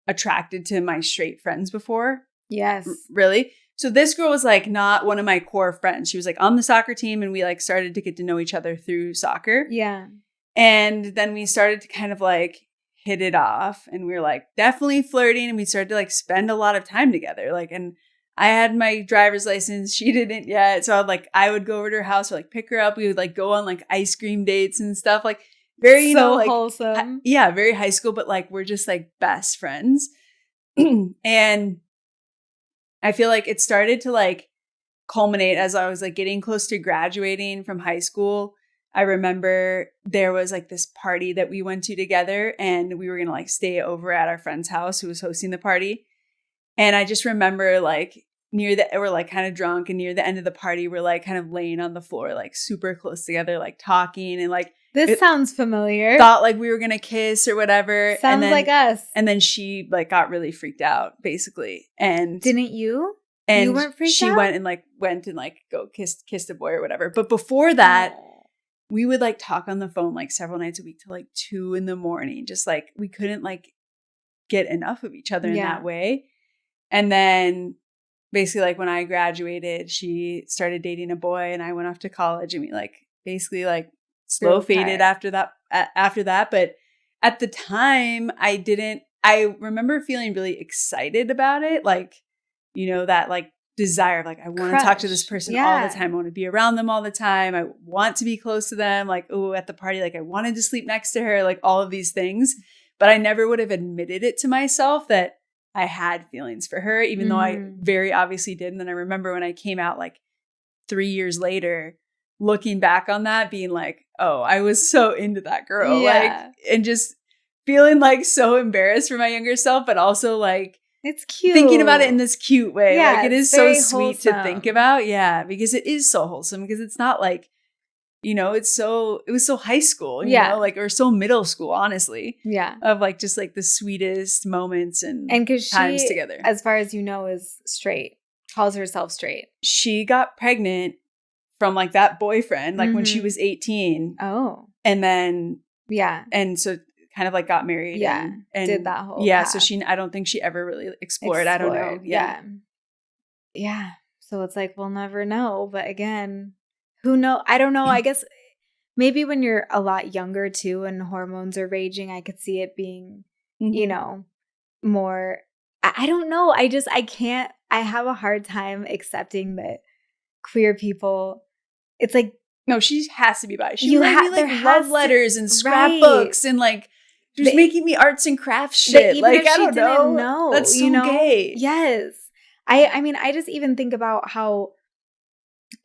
attracted to my straight friends before. Yes. Really? So this girl was like not one of my core friends. She was like on the soccer team and we like started to get to know each other through soccer. Yeah. And then we started to kind of like hit it off and we were like definitely flirting and we started to like spend a lot of time together. Like, and I had my driver's license. She didn't yet. So I would go over to her house or like pick her up. We would like go on like ice cream dates and stuff. Like very, like wholesome. Very high school, but like we're just like best friends. And I feel like it started to like culminate as I was like getting close to graduating from high school. I remember there was like this party that we went to together and we were going to like stay over at our friend's house who was hosting the party. And I just remember like we're like kind of drunk, and near the end of the party, we're like kind of laying on the floor, like super close together, like talking, and like this sounds familiar. Thought like we were gonna kiss or whatever. Sounds like us. And then she like got really freaked out, basically. And didn't you? And you weren't freaked she out? went and like go kissed a boy or whatever. But before that, we would like talk on the phone like several nights a week till like 2 a.m. Just like we couldn't like get enough of each other in that way. And then basically like when I graduated, she started dating a boy, and I went off to college, and we like basically like slow faded after that. But at the time, I remember feeling really excited about it. Like, you know, that like desire of like, I want to talk to this person all the time. I want to be around them all the time. I want to be close to them. Like, oh, at the party, like I wanted to sleep next to her, like all of these things. But I never would have admitted it to myself that I had feelings for her, even though I very obviously did. And then I remember when I came out like 3 years later, looking back on that, being like, oh, I was so into that girl. Like, and just feeling like so embarrassed for my younger self, but also like, it's cute. Thinking about it in this cute way. Yeah, like it is so sweet to think about. Yeah. Because it is so wholesome, because it's not like, you know, it was so high school, you know, like, or so middle school, honestly. Yeah. Of like, just like the sweetest moments and cause times she, together. As far as you know, is straight, calls herself straight. She got pregnant from like that boyfriend, like when she was 18. Oh. And then, yeah. And so kind of like got married. Yeah. And did that whole path. So I don't think she ever really explored. I don't know. Yeah. Yeah. So it's like, we'll never know. But again, who knows? I don't know. I guess maybe when you're a lot younger too and hormones are raging, I could see it being, you know, more, I don't know. I have a hard time accepting that queer people, it's like, no, she has to be bi. She wrote me like love letters and scrapbooks and like she was making me arts and crafts shit. Like I don't know. That's so gay. Yes. I mean, I just even think about how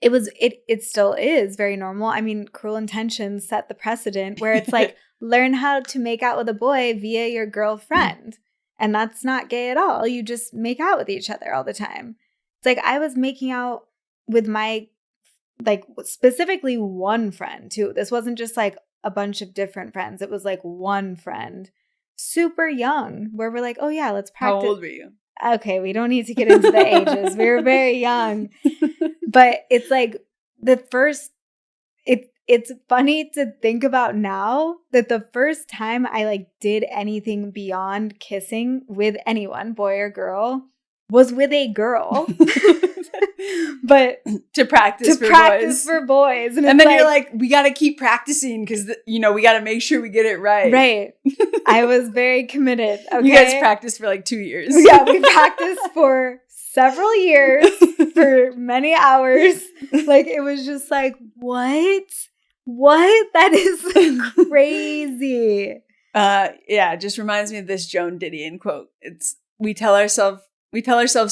it still is very normal. I mean, Cruel Intentions set the precedent where it's like, learn how to make out with a boy via your girlfriend. And that's not gay at all. You just make out with each other all the time. It's like I was making out with my, like, specifically one friend too. This wasn't just like a bunch of different friends. It was like one friend, super young, where we're like, oh yeah, let's practice. How old were you? Okay, we don't need to get into the ages. We were very young. But it's like it's funny to think about now that the first time I like did anything beyond kissing with anyone, boy or girl, was with a girl. But to practice for boys. And then you're like, we got to keep practicing because, you know, we got to make sure we get it right. Right. I was very committed. Okay? You guys practiced for like 2 years. Yeah, we practiced for several years, for many hours. Like, it was just like, what? That is crazy. Yeah, it just reminds me of this Joan Didion quote. It's, we tell ourselves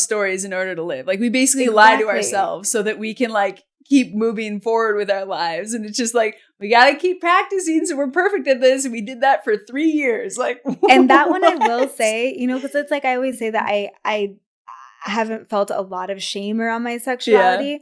stories in order to live. Like we basically lie to ourselves so that we can like keep moving forward with our lives. And it's just like, we got to keep practicing. So we're perfect at this. And we did that for 3 years. Like, and that one I will say, you know, cause it's like, I always say that I haven't felt a lot of shame around my sexuality,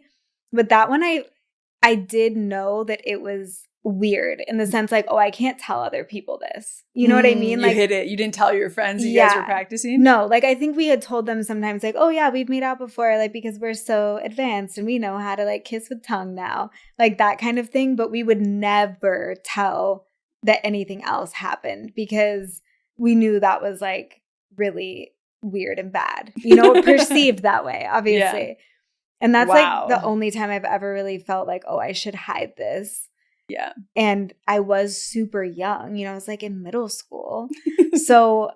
but that one I did know that it was weird in the sense like, oh, I can't tell other people this. You know what I mean? Like, you hid it. You didn't tell your friends you guys were practicing? No, like I think we had told them sometimes like, oh yeah, we've made out before, like because we're so advanced and we know how to like kiss with tongue now. Like that kind of thing. But we would never tell that anything else happened because we knew that was like really weird and bad. You know, perceived that way, obviously. Yeah. And that's like the only time I've ever really felt like, oh, I should hide this. Yeah. And I was super young, you know, I was like in middle school. So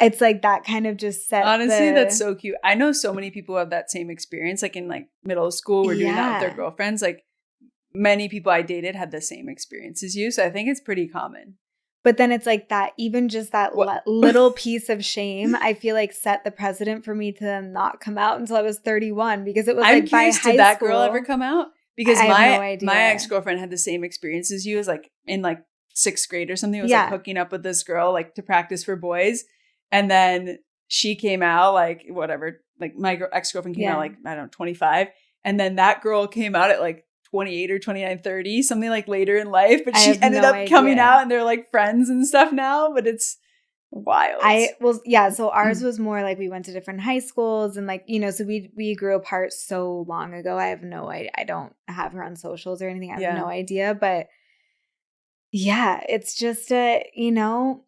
it's like that kind of just set. Honestly, that's so cute. I know so many people who have that same experience, like in like middle school, we're doing that with their girlfriends. Like many people I dated had the same experience as you. So I think it's pretty common. But then it's like that, even just that little piece of shame, I feel like set the precedent for me to not come out until I was 31 because it was like by high school. Did that girl ever come out? Because I have no idea. My ex-girlfriend had the same experience as you. It was like in like 6th grade or something. It was like hooking up with this girl like to practice for boys. And then she came out like whatever, like my ex-girlfriend came out like, I don't know, 25. And then that girl came out at like 28 or 29, 30, something like later in life. But she ended up coming out and they're like friends and stuff now. But it's wild. So ours was more like we went to different high schools and like, you know, so we grew apart so long ago. I have no idea. I don't have her on socials or anything. I have no idea. But yeah, it's just you know,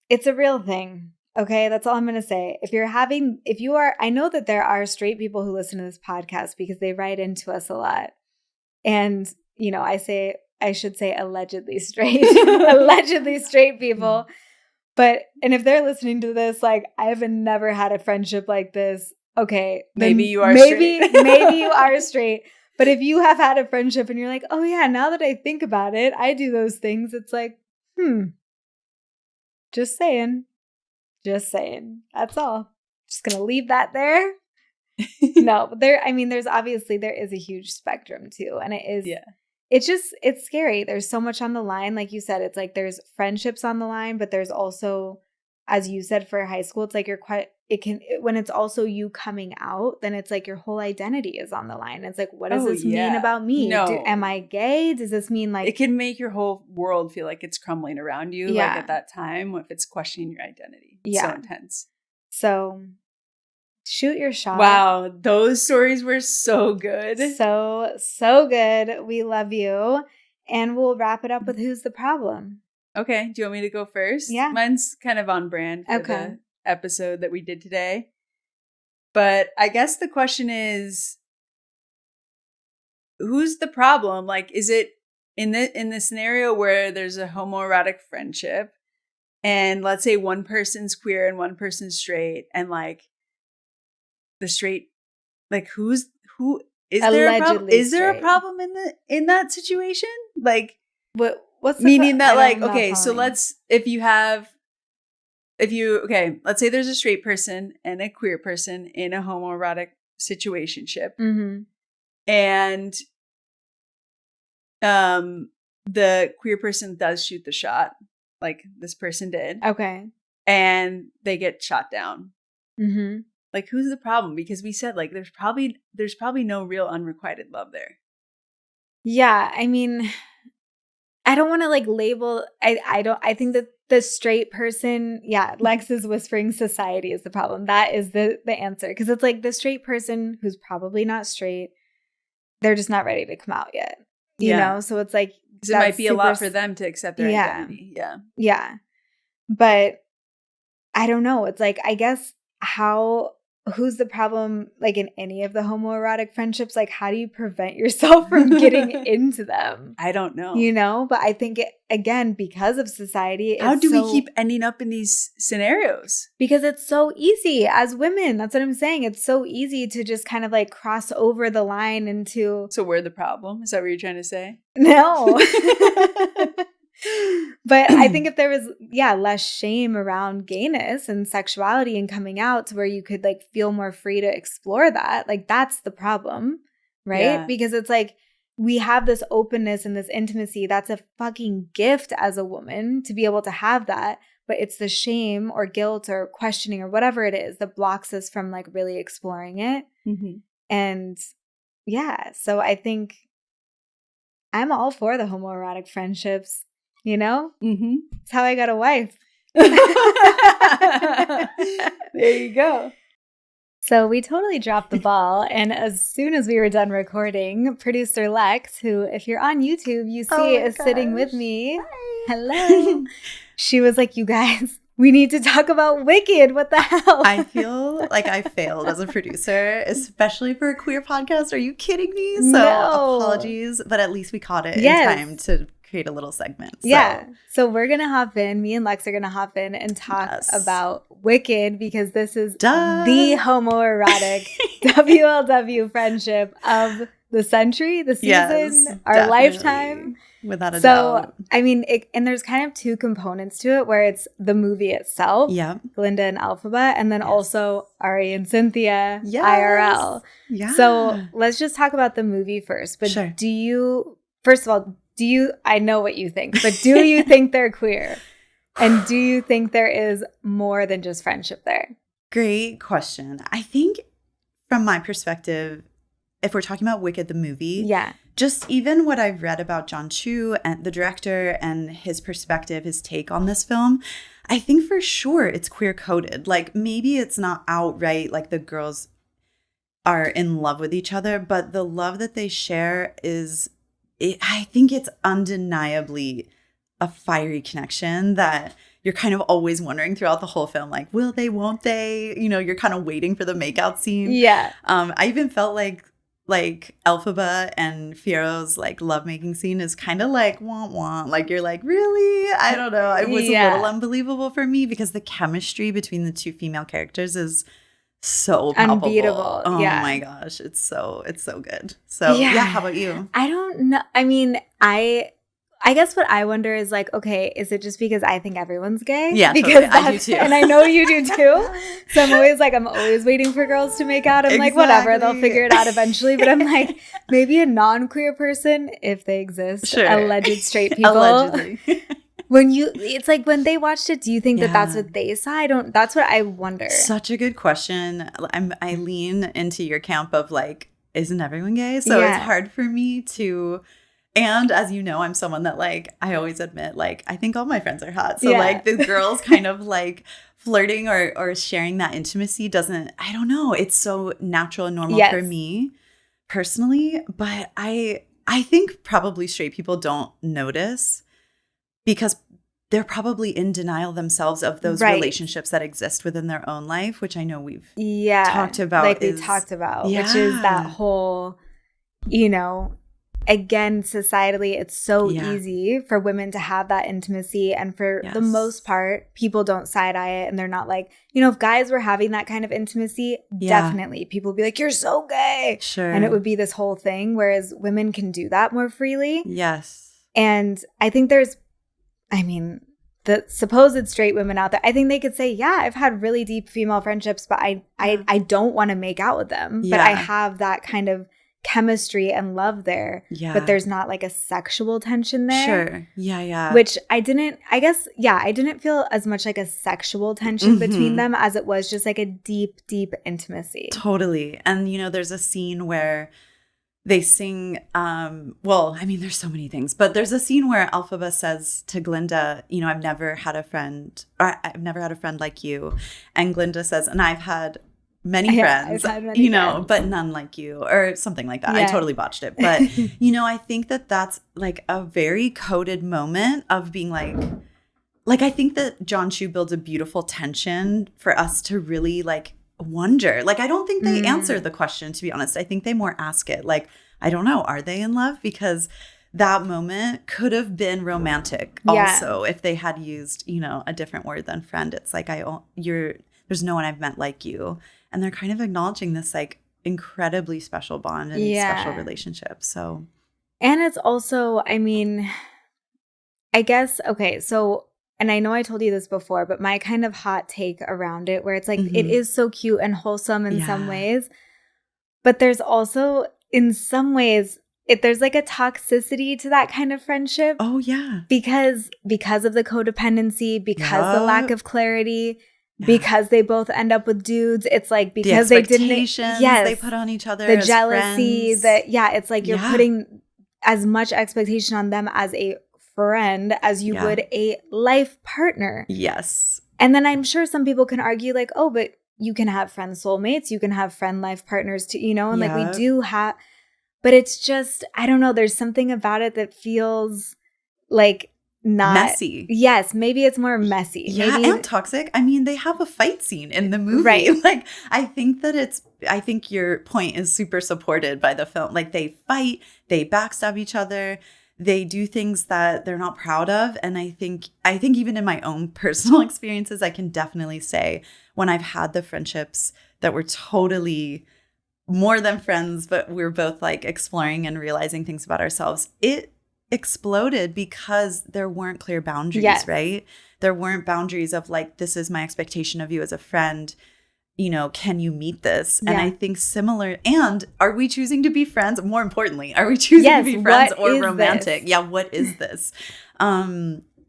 it's a real thing. Okay, that's all I'm going to say. I know that there are straight people who listen to this podcast because they write into us a lot. And, you know, I should say allegedly straight, allegedly straight people. And if they're listening to this, like, I have never had a friendship like this. Okay. Maybe you are straight. Maybe you are straight. But if you have had a friendship and you're like, oh yeah, now that I think about it, I do those things. It's like, just saying. Just saying. That's all. Just going to leave that there. No, but there is a huge spectrum too. And it's scary. There's so much on the line. Like you said, it's like there's friendships on the line, but there's also, as you said, for high school, it's like when it's also you coming out, then it's like your whole identity is on the line. It's like, what does this mean about me? No. Am I gay? Does this mean like... It can make your whole world feel like it's crumbling around you. Like at that time, if it's questioning your identity. It's so intense. So shoot your shot. Wow. Those stories were so good. So good. We love you. And we'll wrap it up with Who's the Problem? Okay. Do you want me to go first? Yeah. Mine's kind of on brand for the episode that we did today. But I guess the question is, who's the problem? Like, is it in the scenario where there's a homoerotic friendship and let's say one person's queer and one person's straight and like the straight, like who is there a problem? Is there a problem in that situation? Like what's meaning that like, okay, so let's let's say there's a straight person and a queer person in a homoerotic situationship. Mm-hmm. And the queer person does shoot the shot, like this person did. Okay. And they get shot down. Mm-hmm. Like, who's the problem? Because we said, like, there's probably no real unrequited love there. Yeah, I mean, I don't want to like label. I think that the straight person, Lex is whispering society is the problem. That is the answer. Because it's like the straight person who's probably not straight, they're just not ready to come out yet. You know? So it's like, it might be a lot for them to accept their identity. Yeah. Yeah. But I don't know. It's like, I guess who's the problem, like in any of the homoerotic friendships? Like, how do you prevent yourself from getting into them? I don't know. You know, but I think, again, because of society. How do we keep ending up in these scenarios? Because it's so easy as women. That's what I'm saying. It's so easy to just kind of like cross over the line into. So we're the problem? Is that what you're trying to say? No. But I think if there was, less shame around gayness and sexuality and coming out to where you could like feel more free to explore that, like that's the problem, right? Yeah. Because it's like we have this openness and this intimacy. That's a fucking gift as a woman to be able to have that. But it's the shame or guilt or questioning or whatever it is that blocks us from like really exploring it. Mm-hmm. And so I think I'm all for the homoerotic friendships. You know? Mm-hmm. That's how I got a wife. There you go. So we totally dropped the ball. And as soon as we were done recording, producer Lex, who, if you're on YouTube, you see is sitting with me. Hi. Hello. She was like, you guys, we need to talk about Wicked. What the hell? I feel like I failed as a producer, especially for a queer podcast. Are you kidding me? So apologies, but at least we caught it in time to create a little segment. So. Yeah. So we're going to hop in. Me and Lex are going to hop in and talk about Wicked because this is the homoerotic WLW friendship of the century, the season, our lifetime. Without a doubt. So, I mean, and there's kind of two components to it where it's the movie itself, Glinda and Elphaba, and then also Ari and Cynthia, IRL. Yeah. So let's just talk about the movie first. But first of all, I know what you think, but do you think they're queer? And do you think there is more than just friendship there? Great question. I think from my perspective, if we're talking about Wicked the movie, just even what I've read about John Chu and the director and his perspective, his take on this film, I think for sure it's queer coded. Like maybe it's not outright like the girls are in love with each other, but the love that they share I think it's undeniably a fiery connection that you're kind of always wondering throughout the whole film, like, will they, won't they? You know, you're kind of waiting for the makeout scene. Yeah. I even felt like Elphaba and Fiero's like lovemaking scene is kind of like wah wah. Like you're like, really? I don't know. It was a little unbelievable for me because the chemistry between the two female characters is so palpable. Unbeatable. Oh my gosh. It's so good. So how about you? I don't know. I mean, I guess what I wonder is like, okay, is it just because I think everyone's gay? Yeah, because totally. I do too. And I know you do too. So I'm always waiting for girls to make out. I'm like, whatever, they'll figure it out eventually. But I'm like, maybe a non-queer person, if they exist, alleged straight people. Allegedly. It's like when they watched it, do you think that that's what they saw? That's what I wonder. Such a good question. I lean into your camp of like, isn't everyone gay? So it's hard for me to... And as you know, I'm someone that like, I always admit, like, I think all my friends are hot. So like the girls kind of like flirting or sharing that intimacy I don't know. It's so natural and normal for me personally. But I think probably straight people don't notice because they're probably in denial themselves of those relationships that exist within their own life, which I know we've talked about. Like we talked about, which is that whole, you know, again, societally, it's so easy for women to have that intimacy. And for the most part, people don't side-eye it. And they're not like, you know, if guys were having that kind of intimacy, definitely people would be like, you're so gay. Sure. And it would be this whole thing. Whereas women can do that more freely. Yes. And I think the supposed straight women out there, I think they could say, yeah, I've had really deep female friendships, but I don't want to make out with them. But I have that kind of chemistry and love there, but there's not like a sexual tension there. Sure. Which I didn't feel as much like a sexual tension between them as it was just like a deep intimacy. Totally. And you know, there's a scene where they sing there's so many things, but there's a scene where Elphaba says to Glinda, you know, I've never had a friend like you. And Glinda says, and I've had many friends, you know, friends, but none like you, or something like that. I totally botched it. But, you know, I think that that's like a very coded moment of being like, I think that John Chu builds a beautiful tension for us to really like wonder. Like, I don't think they answer the question, to be honest. I think they more ask it. Like, I don't know, are they in love? Because that moment could have been romantic also if they had used, you know, a different word than friend. It's like, there's no one I've met like you. And they're kind of acknowledging this like incredibly special bond and special relationship. So, and it's also, I mean, I guess, okay, so, and I know I told you this before, but my kind of hot take around it, where it's like, it is so cute and wholesome in some ways, but there's also, in some ways, there's like a toxicity to that kind of friendship. Oh, yeah. Because of the codependency, because the lack of clarity. Because they both end up with dudes. It's like because they didn't they put on each other, the jealousy that it's like you're putting as much expectation on them as a friend as you would a life partner. Yes. And then I'm sure some people can argue like, oh, but you can have friend soulmates, you can have friend life partners too, you know, and like we do have, but it's just, I don't know, there's something about it that feels like not messy. Yes, maybe it's more messy. Yeah, maybe, and toxic. I mean, they have a fight scene in the movie. Right. Like, I think your point is super supported by the film. Like, they fight, they backstab each other, they do things that they're not proud of. And I think even in my own personal experiences, I can definitely say when I've had the friendships that were totally more than friends, but we're both like exploring and realizing things about ourselves, it exploded because there weren't clear boundaries, right? There weren't boundaries of like, this is my expectation of you as a friend. You know, can you meet this? And I think similar, and are we choosing to be friends? More importantly, are we choosing to be friends or romantic? This? Yeah, what is this?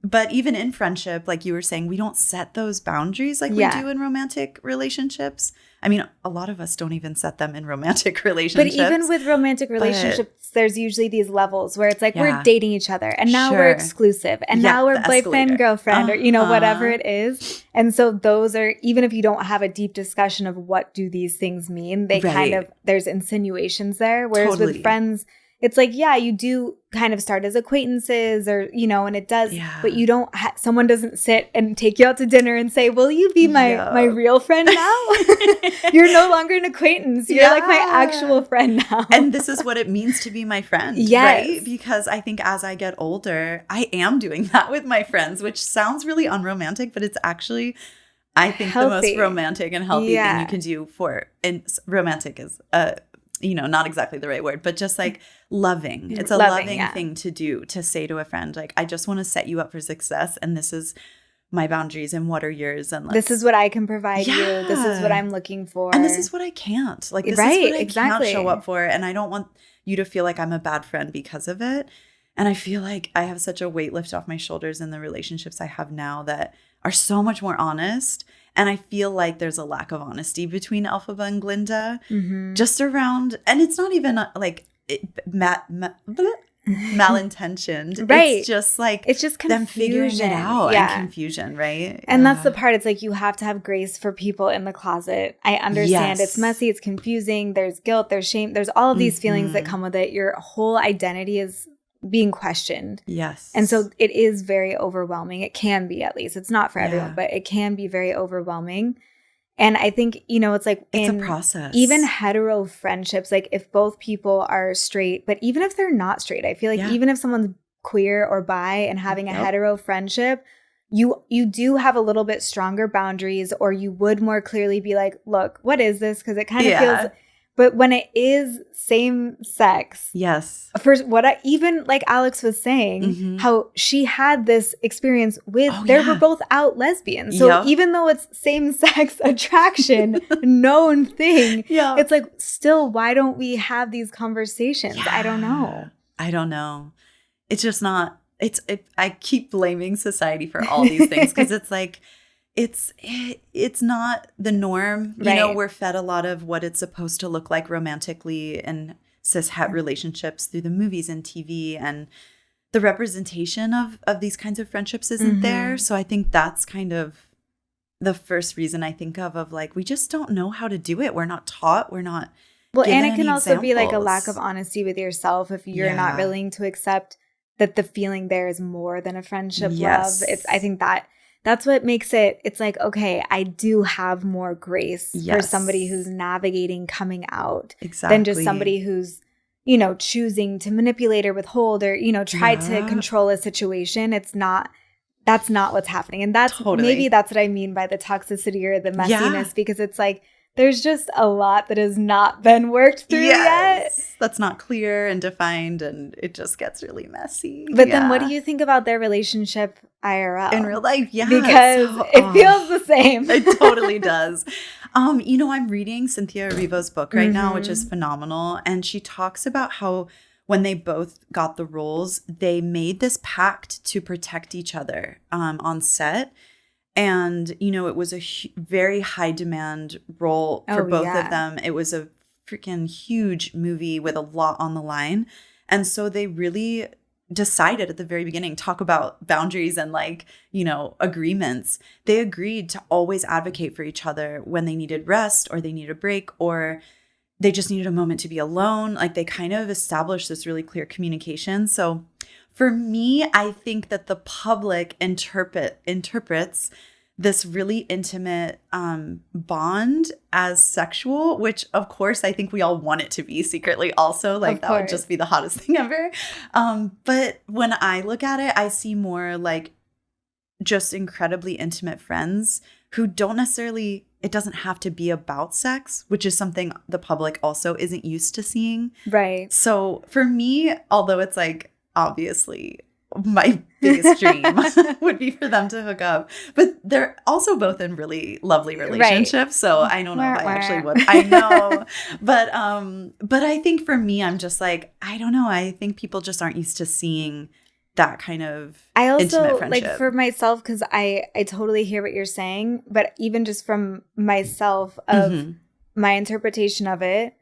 But even in friendship, like you were saying, we don't set those boundaries like we do in romantic relationships. I mean, a lot of us don't even set them in romantic relationships. But even with romantic relationships, there's usually these levels where it's like we're dating each other and now we're exclusive and now we're boyfriend, girlfriend, or, whatever it is. And so those are, even if you don't have a deep discussion of what do these things mean, they kind of, there's insinuations there. Whereas with friends, it's like, yeah, you do kind of start as acquaintances or, and it does, but you don't, someone doesn't sit and take you out to dinner and say, will you be my real friend now? You're no longer an acquaintance. You're like my actual friend now. And this is what it means to be my friend, right? Because I think as I get older, I am doing that with my friends, which sounds really unromantic, but it's actually, I think, the most romantic and healthy thing you can do and romantic is not exactly the right word, but just like loving. It's a loving thing to do, to say to a friend, like, I just want to set you up for success. And this is my boundaries and what are yours. And this is what I can provide you. This is what I'm looking for. And this is what I can't. Like, this is what I can't show up for. And I don't want you to feel like I'm a bad friend because of it. And I feel like I have such a weight lift off my shoulders in the relationships I have now that are so much more honest. And I feel like there's a lack of honesty between Elphaba and Glinda, just around, and it's not even like malintentioned. Right. It's just like it's just confusion. Them figuring it out and confusion, right? And that's the part. It's like you have to have grace for people in the closet. I understand it's messy, it's confusing. There's guilt, there's shame, there's all of these feelings that come with it. Your whole identity is being questioned. Yes. And so it is very overwhelming. It can be, at least. It's not for everyone, but it can be very overwhelming. And I think, it's like it's a process. Even hetero friendships, like if both people are straight, but even if they're not straight, I feel like even if someone's queer or bi and having a hetero friendship, you do have a little bit stronger boundaries, or you would more clearly be like, look, what is this? Because it kind of feels... But when it is same sex, for what even like Alix was saying, how she had this experience with, they were both out lesbians. So even though it's same sex attraction, known thing, it's like, still, why don't we have these conversations? I don't know. It's just not, I keep blaming society for all these things because it's like, it's not the norm. We're fed a lot of what it's supposed to look like romantically in cis-het relationships through the movies and TV, and the representation of these kinds of friendships isn't there. So I think that's kind of the first reason I think of like, we just don't know how to do it. We're not taught. We're not given and it can also examples. Be like a lack of honesty with yourself if you're not willing to accept that the feeling there is more than a friendship love. I think that's what makes it, it's like, okay, I do have more grace for somebody who's navigating coming out than just somebody who's, choosing to manipulate or withhold or, try to control a situation. That's not what's happening. And maybe that's what I mean by the toxicity or the messiness, because it's like, there's just a lot that has not been worked through yet. That's not clear and defined, and it just gets really messy. But then what do you think about their relationship IRL? In real life, because it feels the same. It totally does. I'm reading Cynthia Erivo's book right now, which is phenomenal. And she talks about how when they both got the roles, they made this pact to protect each other on set. And, it was a very high demand role for both of them. It was a freaking huge movie with a lot on the line. And so they really decided at the very beginning, talk about boundaries and agreements. They agreed to always advocate for each other when they needed rest or they needed a break or they just needed a moment to be alone. Like they kind of established this really clear communication. So for me, I think that the public interprets this really intimate bond as sexual, which of course I think we all want it to be secretly also. Like that would just be the hottest thing ever. But when I look at it, I see more like just incredibly intimate friends who don't necessarily, it doesn't have to be about sex, which is something the public also isn't used to seeing. Right. So for me, although it's like, obviously my biggest dream would be for them to hook up, but they're also both in really lovely relationships. Right. So I don't know if I actually would. I know, but I think for me, I'm just like, I don't know. I think people just aren't used to seeing that kind of I also intimate friendship. like for myself, because I totally hear what you're saying, but even just from myself of my interpretation of it,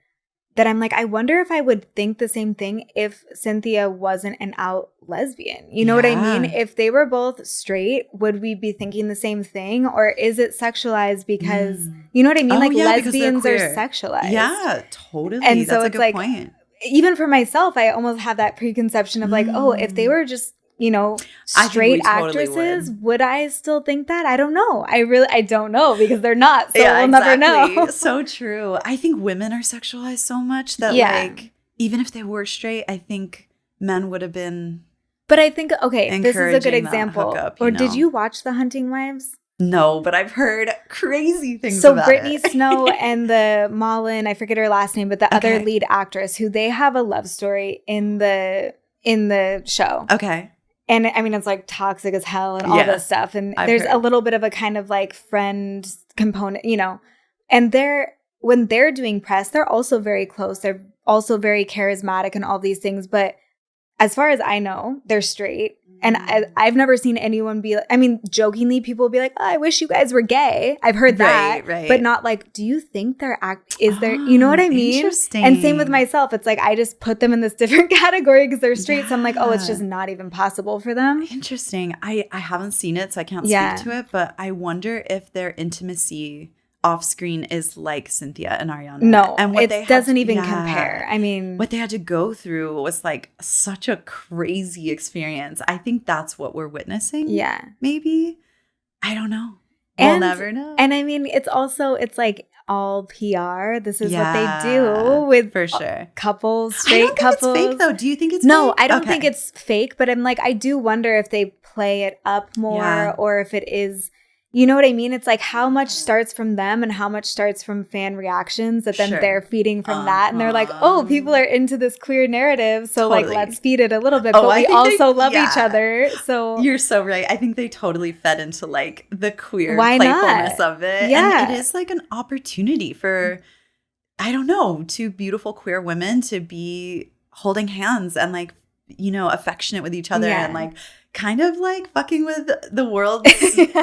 that I'm like, I wonder if I would think the same thing if Cynthia wasn't an out lesbian. You know what I mean? If they were both straight, would we be thinking the same thing? Or is it sexualized because, you know what I mean? Like lesbians are sexualized. Yeah, totally. And that's so a it's good like, point. Even for myself, I almost have that preconception of like, oh, if they were just, you know, straight actresses, would I still think that? I don't know. I don't know because they're not. So we'll never know. So true. I think women are sexualized so much that like, even if they were straight, I think men would have been. But I think, okay, this is a good example. Hookup, or did you watch The Hunting Wives? No, but I've heard crazy things about Brittany it. Snow and the Malin, I forget her last name, but the other lead actress who they have a love story in the show. Okay. And I mean, it's like toxic as hell and all this stuff. And there's a little bit of a kind of like friend component, you know. And when they're doing press, they're also very close. They're also very charismatic and all these things. But as far as I know, they're straight. And I've never seen anyone be like, I mean, jokingly, people will be like, oh, I wish you guys were gay. I've heard that. Right. But not like, do you think they're you know what I mean? Interesting. And same with myself. It's like, I just put them in this different category because they're straight. So I'm like, oh, it's just not even possible for them. Interesting. I haven't seen it, so I can't speak to it. But I wonder if their intimacy off screen is like Cynthia and Ariana. No, and what it doesn't even compare. I mean, what they had to go through was like such a crazy experience. I think that's what we're witnessing. Yeah. Maybe. I don't know. We'll never know. And I mean, it's like all PR. This is what they do with for sure couples, straight couples. It's fake though. Do you think it's No, fake? I don't think it's fake, but I'm like, I do wonder if they play it up more or if it is. You know what I mean? It's like how much starts from them and how much starts from fan reactions that then they're feeding from that. And they're like, oh, people are into this queer narrative. So like, let's feed it a little bit. But we also love each other. So you're so right. I think they totally fed into like the queer playfulness of it. Yeah. And it is like an opportunity for, I don't know, two beautiful queer women to be holding hands and like, you know, affectionate with each other and like, kind of like fucking with the world's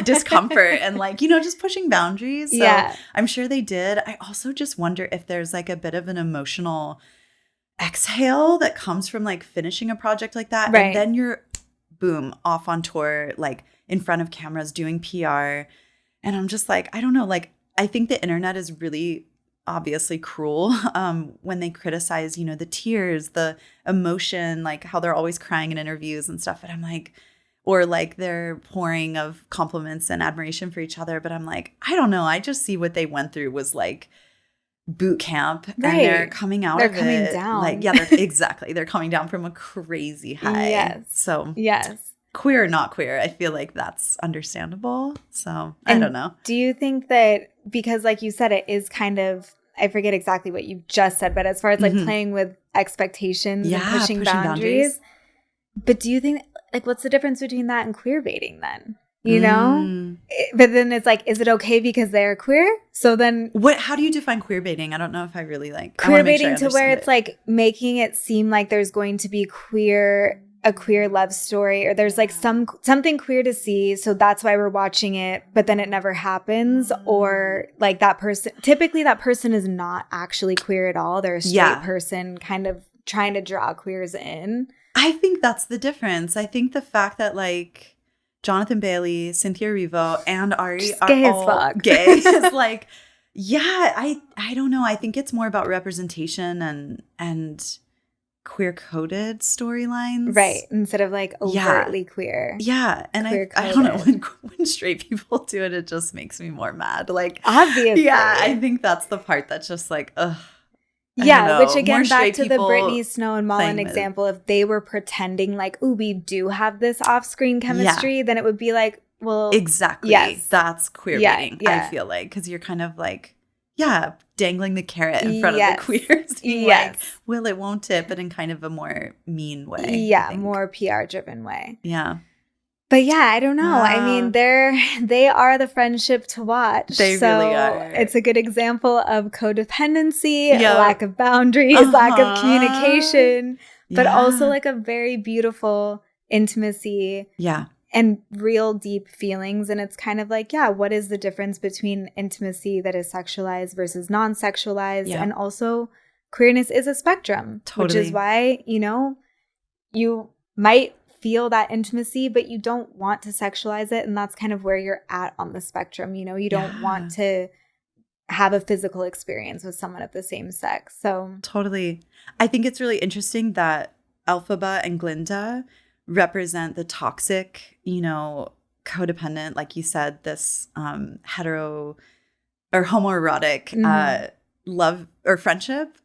discomfort and like, you know, just pushing boundaries. So I'm sure they did. I also just wonder if there's like a bit of an emotional exhale that comes from like finishing a project like that. Right. And then you're boom, off on tour, like in front of cameras doing PR. And I'm just like, I don't know, like I think the internet is really obviously cruel when they criticize, you know, the tears, the emotion, like how they're always crying in interviews and stuff. But I'm like, or like they're pouring of compliments and admiration for each other. But I'm like, I don't know. I just see what they went through was like boot camp and they're coming out of it. They're coming down. Like, exactly. They're coming down from a crazy high. Yes. So queer or not queer, I feel like that's understandable. So I don't know. Do you think that because like you said, it is kind of, I forget exactly what you just said, but as far as like playing with expectations and pushing boundaries. But do you think like what's the difference between that and queer baiting then? You know? But then it's like, is it okay because they're queer? So then how do you define queer baiting? I don't know if I really like queer baiting to where it's like making it seem like there's going to be a queer love story or there's like something queer to see, so that's why we're watching it, but then it never happens. Or like typically that person is not actually queer at all. They're a straight person kind of trying to draw queers in. I think that's the difference. I think the fact that like Jonathan Bailey, Cynthia Erivo, and Ari are gay all as fuck. Gay is like, I don't know. I think it's more about representation and queer-coded storylines. Right. Instead of like overtly queer. Yeah. And I don't know, when straight people do it, it just makes me more mad. Like, obviously. Yeah, I think that's the part that's just like, ugh. Yeah, which again, back to the Brittany Snow and Mullen example, if they were pretending like, ooh, we do have this off-screen chemistry, then it would be like, well. Exactly. Yes. That's queer baiting, I feel like. Because you're kind of like, dangling the carrot in front of the queers. Like, will it, won't it? But in kind of a more mean way. Yeah, more PR-driven way. Yeah. But I don't know. I mean, they are the friendship to watch. They really are. It's a good example of codependency, lack of boundaries, lack of communication, but also like a very beautiful intimacy. Yeah. And real deep feelings. And it's kind of like, what is the difference between intimacy that is sexualized versus non-sexualized? Yeah. And also queerness is a spectrum, Totally. which is why, you might feel that intimacy, but you don't want to sexualize it. And that's kind of where you're at on the spectrum. You don't want to have a physical experience with someone of the same sex. So totally. I think it's really interesting that Elphaba and Glinda represent the toxic, codependent, like you said, this hetero or homoerotic love or friendship.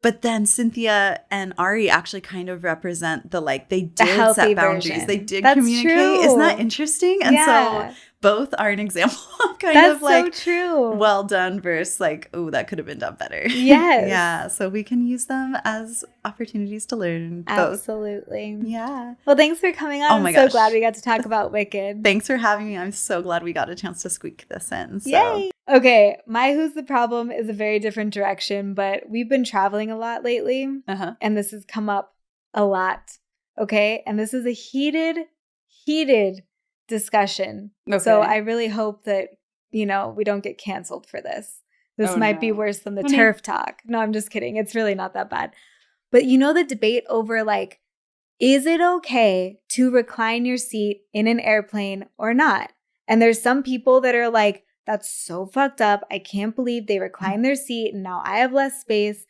But then Cynthia and Ari actually kind of represent the they did set boundaries. Version. They did That's communicate. true. Isn't that interesting? And so both are an example of That's so true. Well done versus that could have been done better. Yes. Yeah. So we can use them as opportunities to learn both. Absolutely. Yeah. Well, thanks for coming on. I'm so glad we got to talk about Wicked. Thanks for having me. I'm so glad we got a chance to squeak this in. So. Yay. Okay. My Who's the Problem is a very different direction, but we've been traveling a lot lately. And this has come up a lot. Okay. And this is a heated discussion. Okay. So I really hope that, we don't get canceled for this. This might be worse than the turf talk. No, I'm just kidding. It's really not that bad. But the debate over is it okay to recline your seat in an airplane or not? And there's some people that are like, that's so fucked up. I can't believe they recline their seat and now I have less space.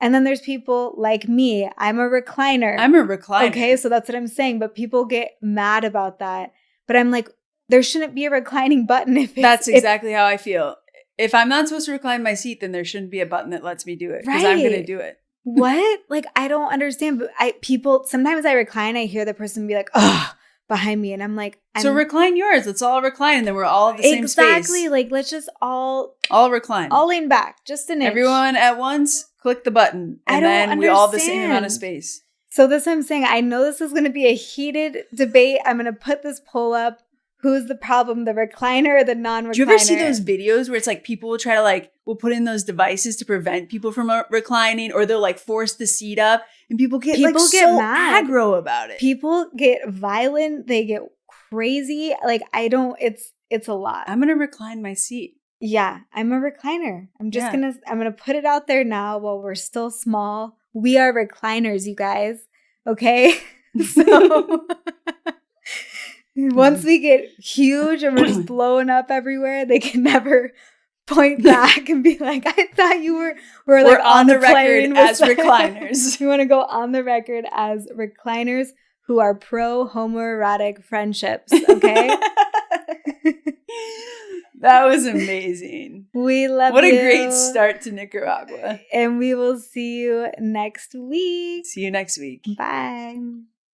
And then there's people like me. I'm a recliner. Okay, so that's what I'm saying. But people get mad about that. But I'm like, there shouldn't be a reclining button if that's exactly how I feel. If I'm not supposed to recline my seat, then there shouldn't be a button that lets me do it. Because I'm going to do it. What? I don't understand. But sometimes I recline, I hear the person be like, ugh, behind me. And I'm like, so recline yours. Let's all recline. And then we're all in the same space. Exactly. Let's just all recline. All lean back. Just an inch. Everyone at once, click the button. And then we all have the same amount of space. So that's what I'm saying. I know this is going to be a heated debate. I'm going to put this poll up. Who's the problem, the recliner or the non-recliner? Do you ever see those videos where it's people will try to will put in those devices to prevent people from reclining, or they'll force the seat up and people get so mad. Aggro about it. People get violent. They get crazy. It's a lot. I'm going to recline my seat. Yeah, I'm a recliner. I'm going to put it out there now while we're still small. We are recliners, you guys. Okay? So once we get huge and we're just blowing up everywhere, they can never point back and be like, I thought we're on the record as recliners. We want to go on the record as recliners who are pro homoerotic friendships, okay? That was amazing. We love you. What a great start to Nicaragua. And we will see you next week. See you next week. Bye.